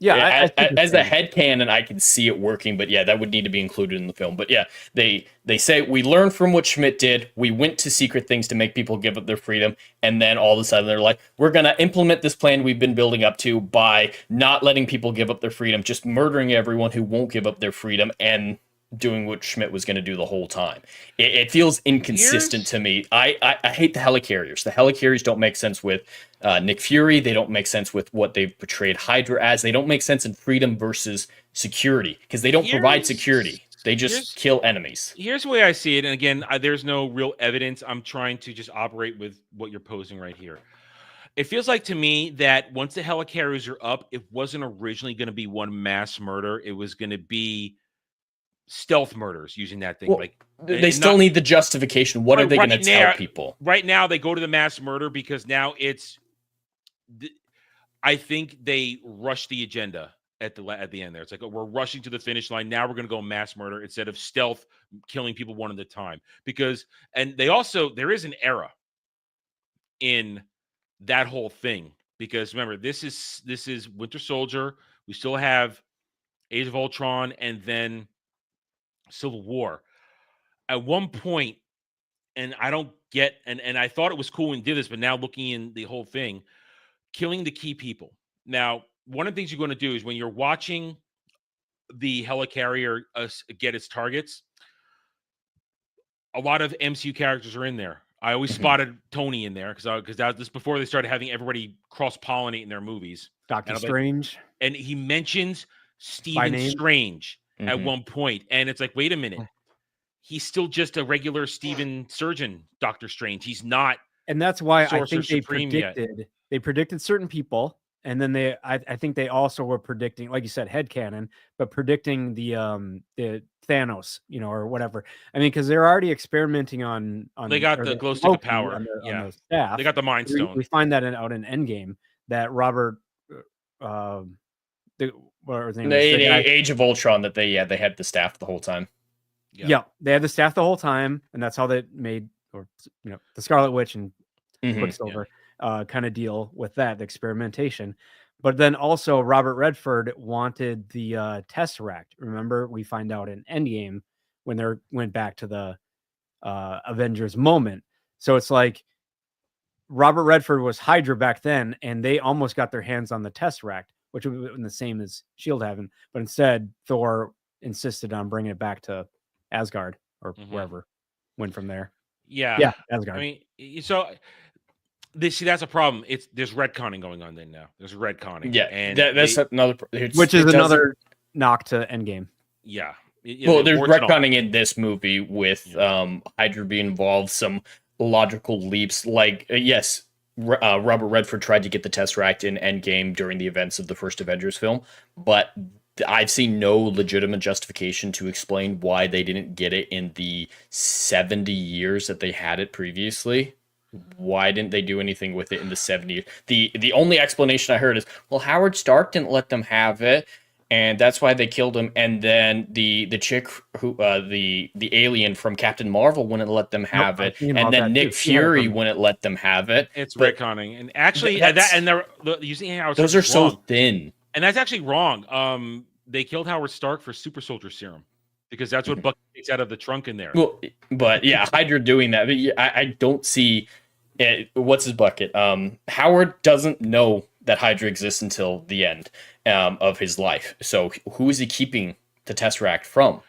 as the headcanon, I can see it working, but yeah, that would need to be included in the film. But yeah, they say we learned from what Schmidt did. We went to secret things to make people give up their freedom, and then all of a sudden they're like, we're gonna implement this plan we've been building up to by not letting people give up their freedom, just murdering everyone who won't give up their freedom, and doing what Schmidt was going to do the whole time. It feels inconsistent to me. I hate the helicarriers. The helicarriers don't make sense with Nick Fury. They don't make sense with what they've portrayed Hydra as. They don't make sense in freedom versus security, because they don't provide security. They just kill enemies. Here's the way I see it. And again, there's no real evidence. I'm trying to just operate with what you're posing right here. It feels like to me that once the helicarriers are up, it wasn't originally going to be one mass murder. It was going to be stealth murders using that thing. Well, they still need the justification. What are they going to tell people? Right now, they go to the mass murder because now I think they rush the agenda at the end there. It's like, we're rushing to the finish line. Now we're going to go mass murder instead of stealth, killing people one at a time. And there is an era in that whole thing, because remember, this is Winter Soldier. We still have Age of Ultron, and then Civil War. At one point, and I don't get, and I thought it was cool when he did this, but now looking in the whole thing, killing the key people. Now, one of the things you're going to do is when you're watching the helicarrier get its targets, a lot of MCU characters are in there. I always spotted Tony in there because that was before they started having everybody cross-pollinate in their movies. Doctor Strange. And he mentions Stephen Strange at one point, and it's like, wait a minute, he's still just a regular Stephen Surgeon Doctor Strange. He's not, and that's why I think they predicted certain people, and then I think they also were predicting, like you said, headcanon, but predicting the Thanos, or whatever. I mean, because they're already experimenting on they got the glow stick of power on the staff. They got the Mind Stone. We find that out in Endgame that Robert Age of Ultron, that they had the staff the whole time. Yeah, they had the staff the whole time, and that's how they made, the Scarlet Witch and Quicksilver kind of deal with that, the experimentation. But then also Robert Redford wanted the Tesseract. Remember, we find out in Endgame when they went back to the Avengers moment. So it's like Robert Redford was Hydra back then, and they almost got their hands on the Tesseract, which would have been the same as S.H.I.E.L.D. having. But instead, Thor insisted on bringing it back to Asgard or wherever. Went from there. Yeah, Asgard. I mean, so that's a problem. There's retconning going on then now. There's retconning. Yeah, and that's another. Which is another knock to Endgame. Yeah. Well, there's retconning in this movie with Hydra being involved. Some logical leaps, like yes. Robert Redford tried to get the Tesseract in Endgame during the events of the first Avengers film, but I've seen no legitimate justification to explain why they didn't get it in the 70 years that they had it previously. Why didn't they do anything with it in the 70s? The only explanation I heard is, well, Howard Stark didn't let them have it, and that's why they killed him. And then the chick who the alien from Captain Marvel wouldn't let them have it, and then Nick Fury wouldn't let them have it. It's retconning, and actually they're using Howard. Those are so thin, and that's actually wrong. They killed Howard Stark for super soldier serum because that's what Bucky takes out of the trunk in there. Well, but yeah, Hydra doing that. But I don't see it. What's his bucket? Howard doesn't know that Hydra exists until the end of his life. So who is he keeping the Tesseract from?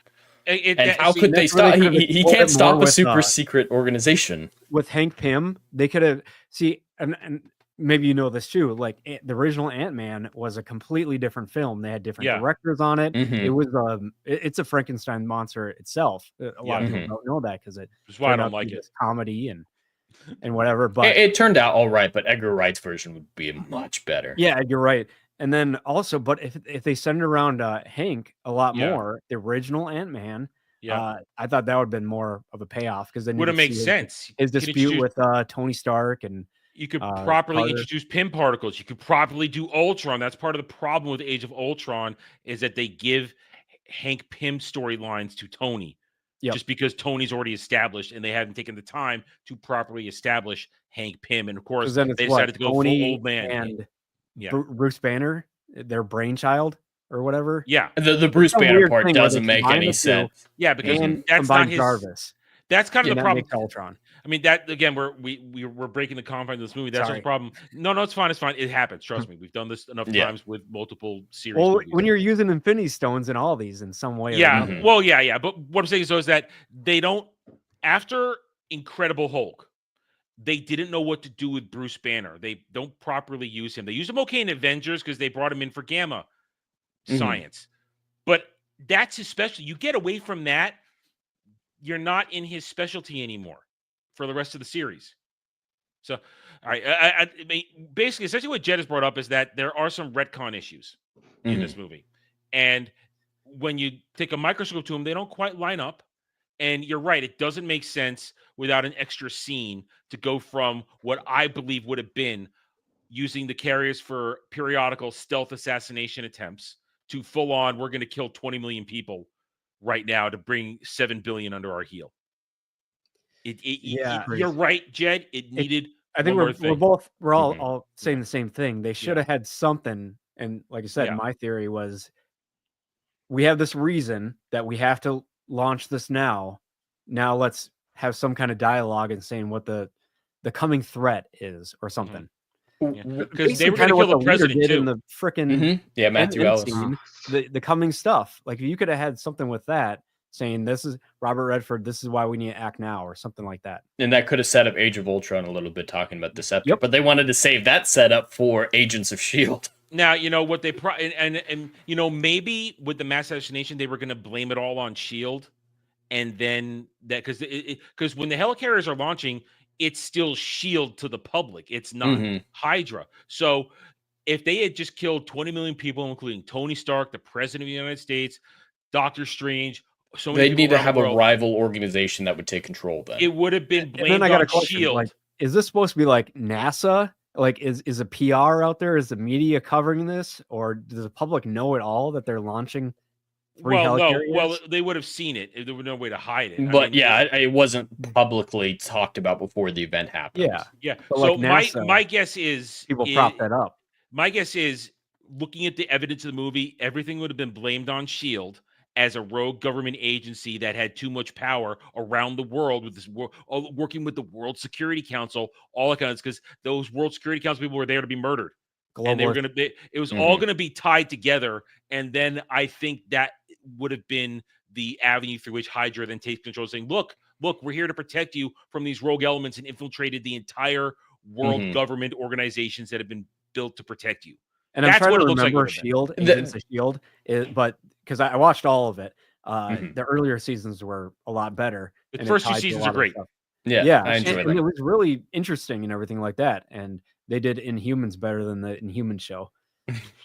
How could they stop? He can't stop a super secret organization. With Hank Pym, they could have and maybe you know this too. Like the original Ant-Man was a completely different film. They had different directors on it. It was it's a Frankenstein monster itself. A lot of people don't know that because that's why I don't like it. Comedy and whatever. But it turned out all right. But Edgar Wright's version would be much better. Yeah, you're right. And then also, but if they centered around Hank a lot more, the original Ant-Man, I thought that would have been more of a payoff because then would have made sense. His dispute with Tony Stark, and you could properly introduce Pym particles. You could properly do Ultron. That's part of the problem with Age of Ultron is that they give Hank Pym storylines to Tony. Just because Tony's already established and they hadn't taken the time to properly establish Hank Pym. And of course, they decided to go full old man. And Bruce Banner, their brainchild or whatever. Yeah. The Bruce Banner part doesn't make any sense. Yeah, because that's not his... Jarvis. That's kind of the problem. Ultron. I mean, that again, we're breaking the confines of this movie. That's the problem. No, it's fine. It's fine. It happens. Trust me. We've done this enough times with multiple series. Well, when you're using Infinity Stones in all these in some way. Yeah. Well, yeah. But what I'm saying is that they don't. After Incredible Hulk, they didn't know what to do with Bruce Banner. They don't properly use him. They use him okay in Avengers because they brought him in for gamma science. But that's his specialty. You get away from that, you're not in his specialty anymore for the rest of the series. So, all right. I mean, basically, essentially what Jed has brought up is that there are some retcon issues in this movie. And when you take a microscope to them, they don't quite line up. And you're right. It doesn't make sense without an extra scene to go from what I believe would have been using the carriers for periodical stealth assassination attempts to full on, we're going to kill 20 million people right now to bring 7 billion under our heel. You're right, Jed. It needed. I think we're all saying the same thing. They should have had something. And like I said, my theory was we have this reason that we have to launch this now. Now let's have some kind of dialogue and saying what the coming threat is or something. Because they were going to kill the president too. In the frickin' Matthew Ellis. The coming stuff. Like you could have had something with that saying this is Robert Redford. This is why we need to act now or something like that. And that could have set up Age of Ultron a little bit talking about Deceptor, but they wanted to save that setup for Agents of S.H.I.E.L.D. Now, you know what they and you know, maybe with the mass assassination, they were going to blame it all on S.H.I.E.L.D. And then that because when the helicarriers are launching, it's still S.H.I.E.L.D. to the public. It's not Hydra. So if they had just killed 20 million people, including Tony Stark, the president of the United States, Doctor Strange, so many they'd need to have a rival organization that would take control then. It would have been blamed then I got on a question, S.H.I.E.L.D. Like, is this supposed to be like NASA? Like, is a PR out there? Is the media covering this? Or does the public know at all that they're launching three helicarriers? Well, they would have seen it. There was no way to hide it. But it wasn't publicly talked about before the event happened. Yeah. But so like NASA, my guess is people prop that up. My guess is looking at the evidence of the movie, everything would have been blamed on S.H.I.E.L.D. as a rogue government agency that had too much power around the world with this working with the World Security Council, all that kind of, because those World Security Council people were there to be murdered. And they were going to it was all going to be tied together. And then I think that would have been the avenue through which Hydra then takes control, saying, look, we're here to protect you from these rogue elements, and infiltrated the entire world government organizations that have been built to protect you. And I'm trying to remember S.H.I.E.L.D. Agents of S.H.I.E.L.D. But because I watched all of it. The earlier seasons were a lot better. The first two seasons are great. Yeah, I enjoyed it was really interesting and everything like that. And they did Inhumans better than the Inhumans show.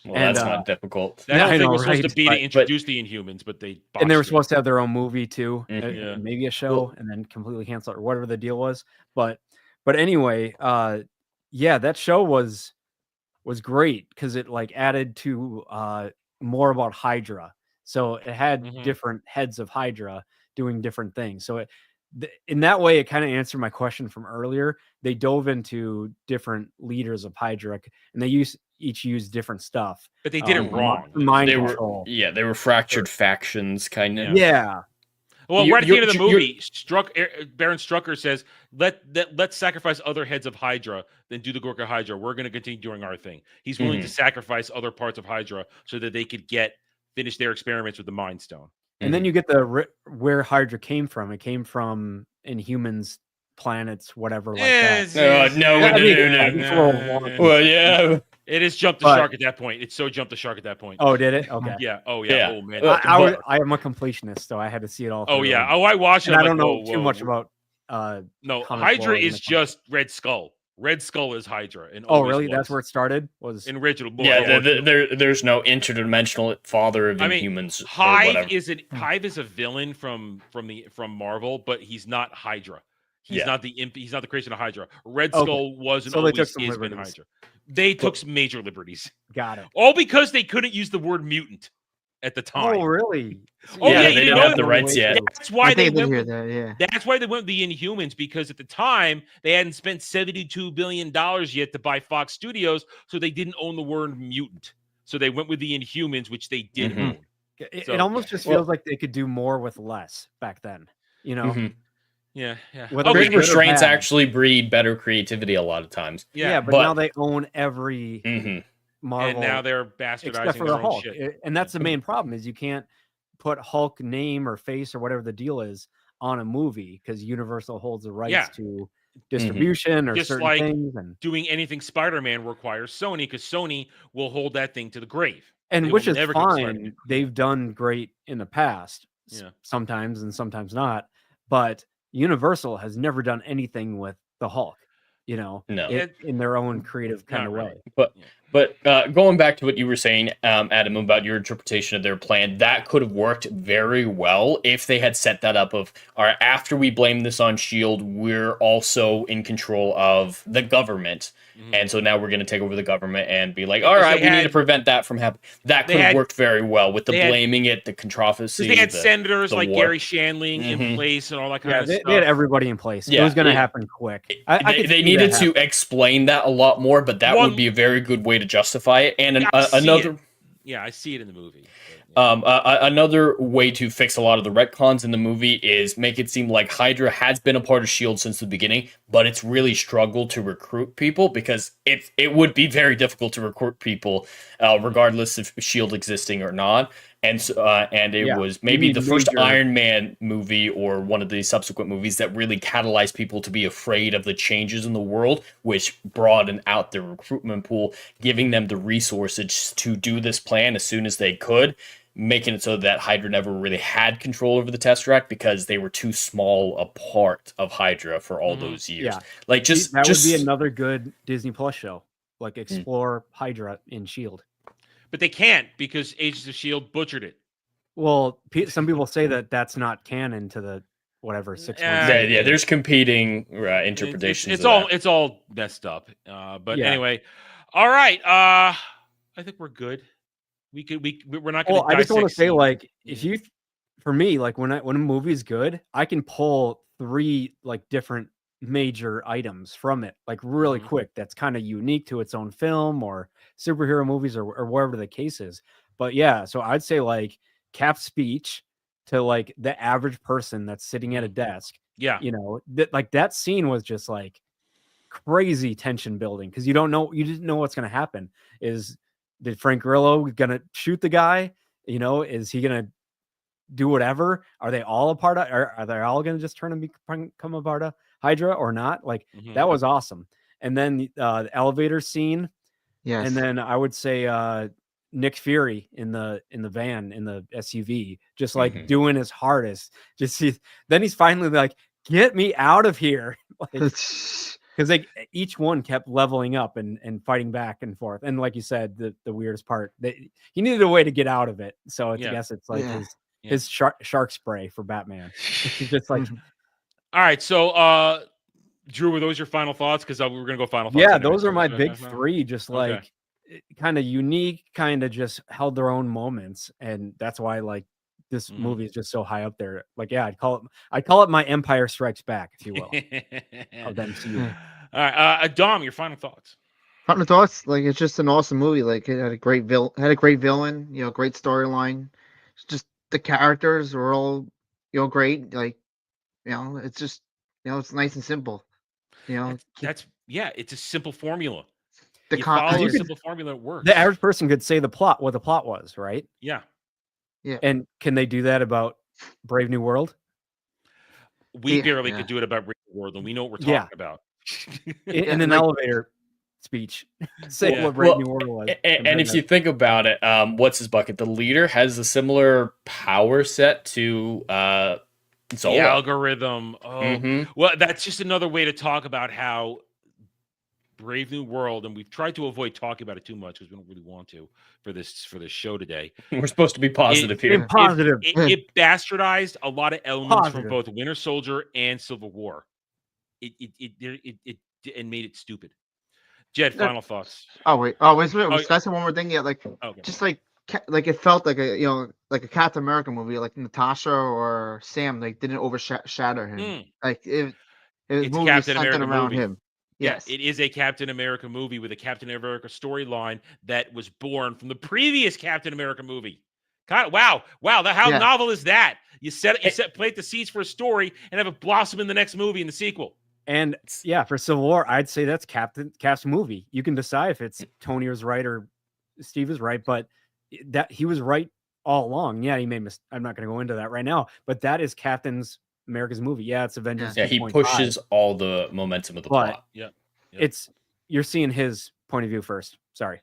Well, that's not difficult. That thing was supposed to be to introduce the Inhumans, but they and they were supposed to have their own movie too, maybe a show, and then completely cancel it or whatever the deal was. But But anyway, yeah, that show was great because it like added to more about Hydra. So it had different heads of Hydra doing different things. So in that way, it kind of answered my question from earlier. They dove into different leaders of Hydra, and they each used different stuff. But they did it wrong. Mind they control. They were fractured factions, kind of. Yeah. Well, right at the end of the movie, Baron Strucker says, let's sacrifice other heads of Hydra than do the Gorka Hydra. We're going to continue doing our thing. He's willing to sacrifice other parts of Hydra so that they could finish their experiments with the Mind Stone. And then you get where Hydra came from. It came from Inhumans, planets, whatever like that. No. Well, yeah. It is jumped the shark at that point. It's so jumped the shark at that point. Oh, did it? Okay. Yeah. Oh, yeah. Oh, man. I am a completionist, so I had to see it all. Oh, yeah. Oh, I watched it. I don't know too much about. No, Hydra is just Red Skull. Red Skull is Hydra. And really? That's where it started? Was in original? Yeah. There's no interdimensional father of Inhumans. Hive is a villain from Marvel, but he's not Hydra. He's not the creation of Hydra. Red Skull wasn't always been Hydra. They took some major liberties. Got it. All because they couldn't use the word mutant at the time. Oh, really? Oh, yeah, they didn't have the rights yet. That's why they went with That's why they went with the Inhumans, because at the time they hadn't spent $72 billion yet to buy Fox Studios, so they didn't own the word mutant. So they went with the Inhumans, which they did own. It almost just feels like they could do more with less back then. You know. Yeah. Great restraints actually breed better creativity a lot of times. Yeah, but now they own every Marvel, and now they're bastardizing except for their the own Hulk. shit. And that's the main problem is you can't put Hulk name or face or whatever the deal is on a movie because Universal holds the rights to distribution or just certain like things. And doing anything Spider-Man requires Sony, because Sony will hold that thing to the grave. And which is fine. They've done great in the past, sometimes and sometimes not. But Universal has never done anything with the Hulk, in their own creative kind of way. But going back to what you were saying, Adam, about your interpretation of their plan, that could have worked very well if they had set that up of, all right, after we blame this on S.H.I.E.L.D., we're also in control of the government. And so now we're going to take over the government and be like, all right, we need to prevent that from happening. That could have worked very well with the blaming it, the controversy. They had senators like Gary Shandling in place and all that kind of stuff. They had everybody in place. It was going to happen quick. They needed to explain that a lot more, but that would be a very good way to justify it. And another... Yeah, I see it in the movie. Another way to fix a lot of the retcons in the movie is make it seem like Hydra has been a part of S.H.I.E.L.D. since the beginning, but it's really struggled to recruit people because it would be very difficult to recruit people regardless of S.H.I.E.L.D. existing or not. And it was maybe the first Iron Man movie or one of the subsequent movies that really catalyzed people to be afraid of the changes in the world, which broadened out their recruitment pool, giving them the resources to do this plan as soon as they could, making it so that Hydra never really had control over the Tesseract because they were too small a part of Hydra for all those years. Yeah. Like that would be another good Disney Plus show, like explore Hydra in S.H.I.E.L.D. But they can't because Agents of S.H.I.E.L.D. butchered it. Well, some people say that that's not canon to the whatever 6 months. Yeah, there's competing interpretations. It's all messed up. But anyway, all right. I think we're good. We're not going to. I just want to say, like, for me, like when a movie is good, I can pull 3 like different major items from it, like really quick. That's kind of unique to its own film or superhero movies or wherever the case is. But yeah, so I'd say like Cap's speech to like the average person that's sitting at a desk. Yeah, like that scene was just like crazy tension building because you didn't know what's going to happen. Did Frank Grillo gonna shoot the guy? Is he gonna do whatever? Are they all a part of? Are they all gonna just turn and become a part of Hydra or not? Like that was awesome. And then the elevator scene. Yes. And then I would say Nick Fury in the van in the SUV, just like doing his hardest. Then he's finally like, "Get me out of here!" Because each one kept leveling up and fighting back and forth. And like you said, the weirdest part, he needed a way to get out of it. So I guess it's like his shark spray for Batman. He's just like, all right. So Drew, were those your final thoughts? Because we're gonna go final thoughts. Yeah, anyway, those so are my so- big so- three. Just Okay. like kind of unique, kind of just held their own moments, and that's why like this movie is just so high up there. Like, yeah, I'd call it my Empire Strikes Back, if you will, of the MCU. All right, Dom, your final thoughts. Final thoughts, like it's just an awesome movie. Like it had a great villain, you know, great storyline. It's just the characters were all, you know, great. Like, you know, it's just, you know, it's nice and simple. You know, That's it's a simple formula. the You follow you a could- simple formula, it works. The average person could say what the plot was, right? Yeah. Yeah. And can they do that about Brave New World? We Yeah, barely yeah. could do it about Brave New World, and we know what we're talking Yeah. about. In an like- elevator speech, say Yeah. what Brave Well, New World was. And if you think about it, what's his bucket? The leader has a similar power set to Zola. The algorithm. Oh, Mhm. well, that's just another way to talk about how Brave New World, and we've tried to avoid talking about it too much because we don't really want to for this show today. We're supposed to be positive here. positive. It bastardized a lot of elements from Positive. both Winter Soldier and Civil War. It and made it stupid. Jed, final thoughts. wait, Oh, can I say one more thing? Yeah, like Okay. just like it felt like a, you know, like a Captain America movie, like Natasha or Sam, like didn't overshadow him. Mm. Like it was It's a movie Captain centered America around movie. him. Yes. Yeah, it is a Captain America movie with a Captain America storyline that was born from the previous Captain America movie. God, wow, how Yeah. novel is that? You plant the seeds for a story and have it blossom in the next movie in the sequel. And yeah, for Civil War, I'd say that's Cap's movie. You can decide if it's Tony was right or Steve is right, but that he was right all along. Yeah, he made I'm not going to go into that right now, but that is Captain's America's movie. Yeah, it's Avengers. Yeah, he 2.5, pushes all the momentum of the but plot. Yeah. You're seeing his point of view first. Sorry.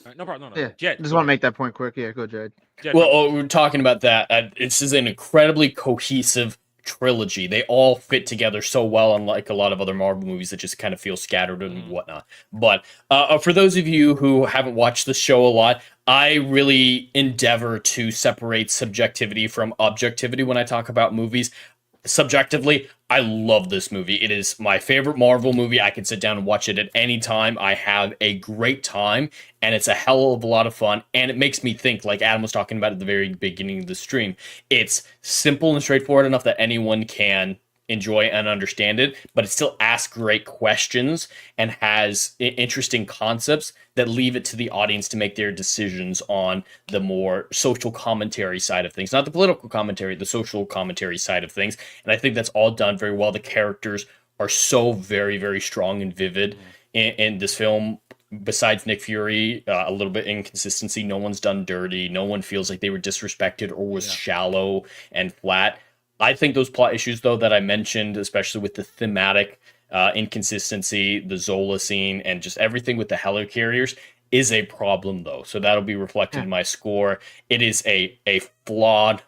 All right, no problem. No. Yeah. Jed, Just go want to ahead. make that point quick. Yeah, go Jared. Jed, Well, we're talking about that. This is an incredibly cohesive trilogy. They all fit together so well, unlike a lot of other Marvel movies that just kind of feel scattered and whatnot. But for those of you who haven't watched the show a lot, I really endeavor to separate subjectivity from objectivity when I talk about movies. Subjectively, I love this movie. It is my favorite Marvel movie. I can sit down and watch it at any time. I have a great time, and it's a hell of a lot of fun, and it makes me think, like Adam was talking about at the very beginning of the stream. It's simple and straightforward enough that anyone can enjoy and understand it, but it still asks great questions and has interesting concepts that leave it to the audience to make their decisions on the more social commentary side of things, not the political commentary, the social commentary side of things. And I think that's all done very well. The characters are so very, very strong and vivid in this film. Besides Nick Fury, a little bit inconsistency. No one's done dirty. No one feels like they were disrespected or was shallow and flat. I think those plot issues, though, that I mentioned, especially with the thematic inconsistency, the Zola scene, and just everything with the helicarriers, is a problem, though. So that'll be reflected in my score. It is a flawed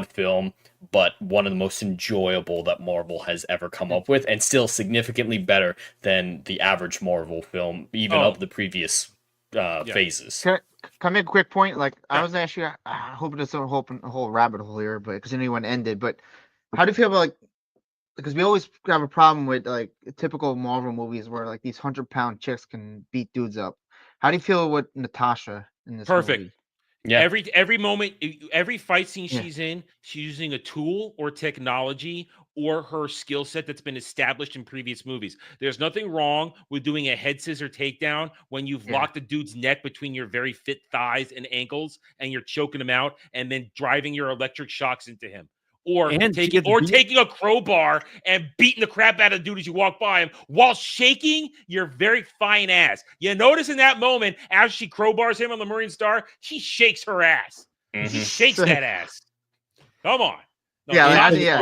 film, but one of the most enjoyable that Marvel has ever come up with, and still significantly better than the average Marvel film, even of the previous phases. Can I make a quick point? Like, I was actually hoping to sort of open a whole rabbit hole here, but because anyone ended. But how do you feel about, like, because we always have a problem with like typical Marvel movies where like these 100-pound chicks can beat dudes up. How do you feel with Natasha in this Perfect. movie? Yeah. Every moment, every fight scene she's in, she's using a tool or technology or her skill set that's been established in previous movies. There's nothing wrong with doing a head scissor takedown when you've locked a dude's neck between your very fit thighs and ankles and you're choking him out and then driving your electric shocks into him. Or taking a crowbar and beating the crap out of the dude as you walk by him while shaking your very fine ass. You notice in that moment, after she crowbars him on the Marine Star, she shakes her ass. She shakes that ass. Come on. No, I didn't have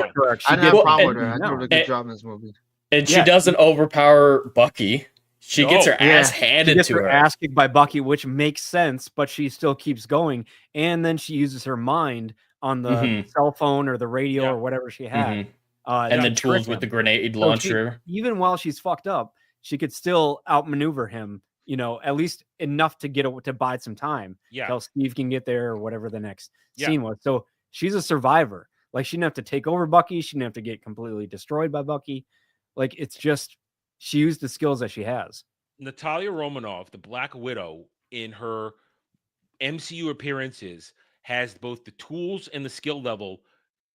a problem with her. I No. did a good job in this movie. And she doesn't overpower Bucky. She gets her ass She handed gets to her her. ass kicked by Bucky, which makes sense, but she still keeps going. And then she uses her mind on the cell phone or the radio or whatever she had. And then to tools trick with him. the grenade So launcher. even while she's fucked up, she could still outmaneuver him, at least enough to to buy some time. Yeah. Till Steve can get there or whatever the next Yeah. scene was. So she's a survivor. Like, she didn't have to take over Bucky. She didn't have to get completely destroyed by Bucky. Like, it's just she used the skills that she has. Natalia Romanoff, the Black Widow, in her MCU appearances, has both the tools and the skill level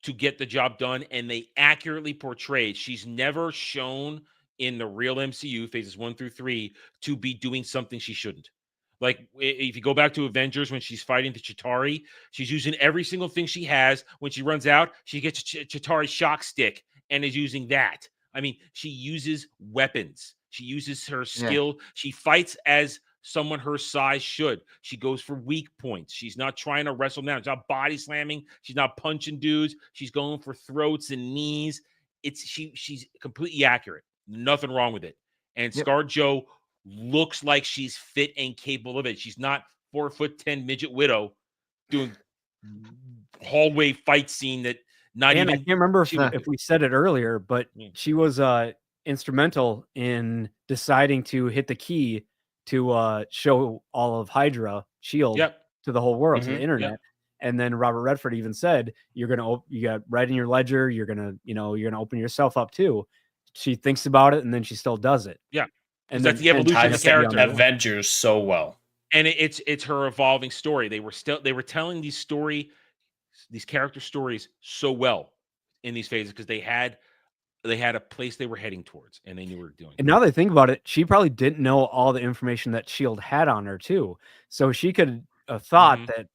to get the job done, and they accurately portrayed. She's never shown in the real MCU phases 1 through 3 to be doing something she shouldn't. Like if you go back to Avengers when she's fighting the Chitauri, she's using every single thing she has. When she runs out, she gets Chitauri's shock stick and is using that. I mean, she uses weapons. She uses her skill. Yeah. She fights as someone her size should. She goes for weak points. She's not trying to wrestle down. She's not body slamming. She's not punching dudes. She's going for throats and knees. She's completely accurate. Nothing wrong with it. And ScarJo looks like she's fit and capable of it. She's not 4'10" midget widow doing hallway fight scene that not even. I can't remember if we said it earlier, but she was instrumental in deciding to hit the key to show all of Hydra Shield to the whole world, to the internet. And then Robert Redford even said, you got right in your ledger. You're going to open yourself up too. She thinks about it and then she still does it. Yeah. And that's the evolution of the character. Avengers so well. And it's her evolving story. They were telling these character stories so well in these phases because they had a place they were heading towards and they knew what they were doing. And now that I think about it, she probably didn't know all the information that S.H.I.E.L.D. had on her too. So she could have thought that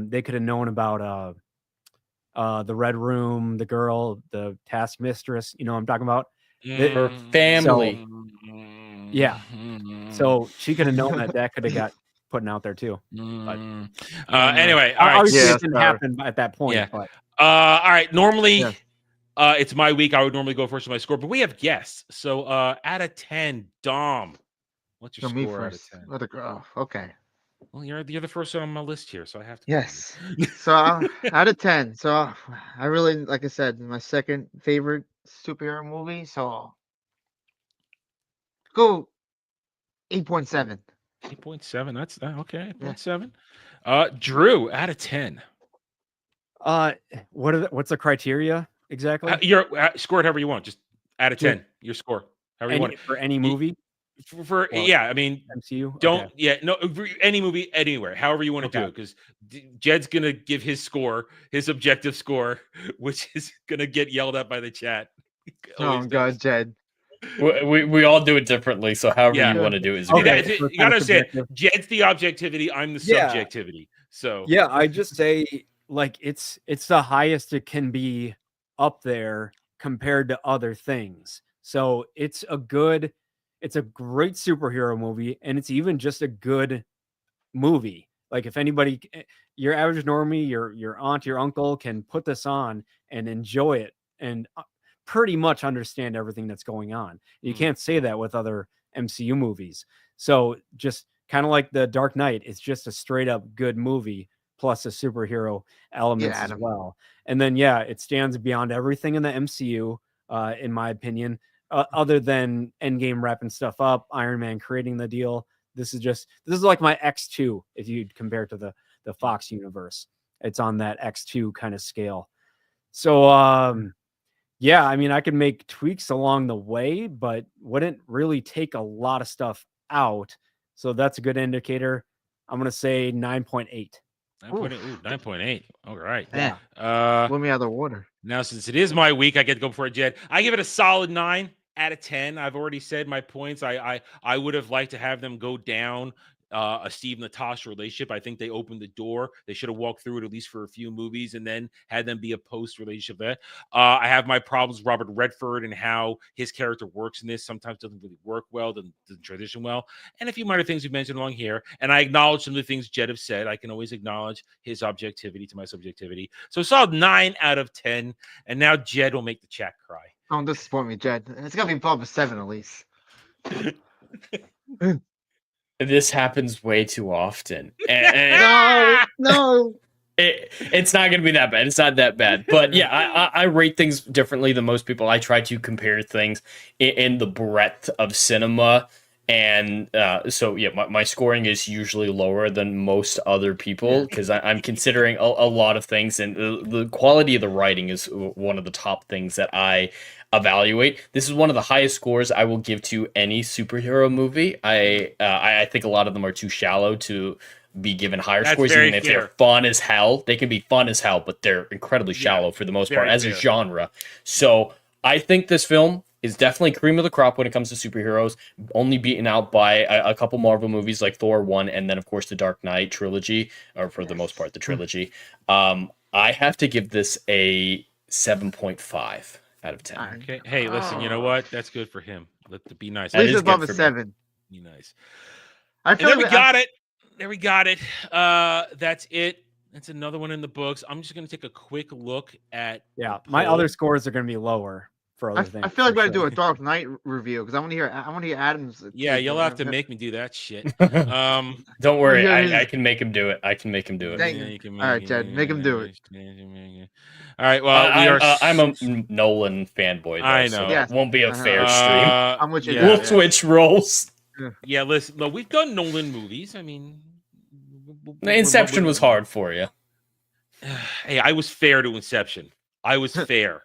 they could have known about the Red Room, the girl, the Task Mistress, you know what I'm talking about? Her family. So she could have known that could have got put out there too. But anyway, all right. Obviously it didn't happen at that point. Yeah. But all right. Normally it's my week. I would normally go first with my score, but we have guests. So out of 10, Dom, what's your score out of 10? Okay. Well, you're the first one on my list here, so I have to. Yes. So out of 10. So I really, like I said, my second favorite superhero movie. So go 8.7. 8.7. That's okay. 8.7. Drew, out of 10. What's the criteria exactly? You're score it however you want. Just out of 10. Your score, however you want for any movie. I mean, MCU. Any movie, anywhere, however you want to do it, because Jed's gonna give his score, his objective score, which is gonna get yelled at by the chat. Oh God, Jed. We all do it differently, so however you want to do it is okay. You gotta understand, Jed's the objectivity, I'm the subjectivity. So I just say like it's the highest it can be up there compared to other things. So it's a great superhero movie, and it's even just a good movie. Like if anybody, your average normie, your aunt, your uncle can put this on and enjoy it and pretty much understand everything that's going on. You can't say that with other MCU movies. So just kind of like The Dark Knight, it's just a straight up good movie plus a superhero elements as well. And then it stands beyond everything in the MCU, in my opinion. Other than Endgame wrapping stuff up, Iron Man creating the deal. This is like my X2 if you compare it to the Fox universe. It's on that X2 kind of scale. So I mean, I could make tweaks along the way, but wouldn't really take a lot of stuff out. So that's a good indicator. I'm gonna say 9.8. 9.8. All right. Yeah. Blew me out of the water. Now, since it is my week, I get to go before Jed. I give it a solid 9 out of 10. I've already said my points. I would have liked to have them go down a Steve Natasha relationship. I think they opened the door. They should have walked through it at least for a few movies and then had them be a post relationship there. I have my problems with Robert Redford and how his character works in this. Sometimes doesn't really work well, doesn't transition well, and a few minor things we mentioned along here. And I acknowledge some of the things Jed have said. I can always acknowledge his objectivity to my subjectivity. So solid 9 out of 10. And now Jed will make the chat cry. Don't disappoint me, Jed. It's gonna be above a 7 at least. This happens way too often. No. It's not going to be that bad. It's not that bad. But I rate things differently than most people. I try to compare things in the breadth of cinema. And my scoring is usually lower than most other people because I'm considering a lot of things. And the quality of the writing is one of the top things that I evaluate. This is one of the highest scores I will give to any superhero movie. I think a lot of them are too shallow to be given higher scores, even if they're fun as hell. They can be fun as hell, but they're incredibly shallow for the most part as a genre. So I think this film is definitely cream of the crop when it comes to superheroes, only beaten out by a couple Marvel movies like Thor 1 and then, of course, the Dark Knight trilogy, or for the most part, the trilogy. I have to give this a 7.5 out of 10. Okay. Hey, listen, you know what? That's good for him. Let it be nice. At least above a 7. Be nice. I feel and there we got it. There we got it. That's it. That's another one in the books. I'm just going to take a quick look at. Yeah, my other scores are going to be lower for other things. I feel like we got to do a Dark Knight review because I want to hear Adam's. Yeah, you'll have to make me do that shit. Don't worry, I can make him do it. I can make him do it. All right, Jed, make him do it. All right. Well, I'm a Nolan fanboy. Though, I know. So it won't be a fair stream. I'm with you. We'll switch roles. Yeah, listen. No, we've done Nolan movies. I mean, Inception was hard for you. Hey, I was fair to Inception. I was fair.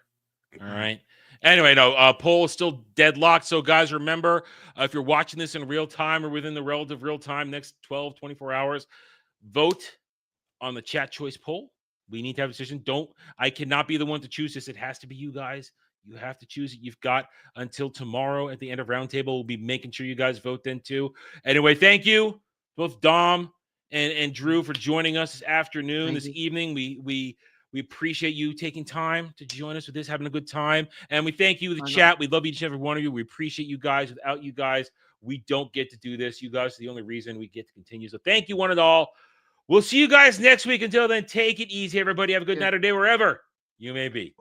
All right. Anyway, no, poll is still deadlocked. So, guys, remember, if you're watching this in real time or within the relative real time, next 12, 24 hours, vote on the chat choice poll. We need to have a decision. I cannot be the one to choose this. It has to be you guys. You have to choose it. You've got until tomorrow at the end of Roundtable. We'll be making sure you guys vote then too. Anyway, thank you, both Dom and Drew, for joining us this afternoon, this evening. We appreciate you taking time to join us with this, having a good time. And we thank you, the chat. We love each and every one of you. We appreciate you guys. Without you guys, we don't get to do this. You guys are the only reason we get to continue. So thank you one and all. We'll see you guys next week. Until then, take it easy, everybody. Have a good night or day wherever you may be.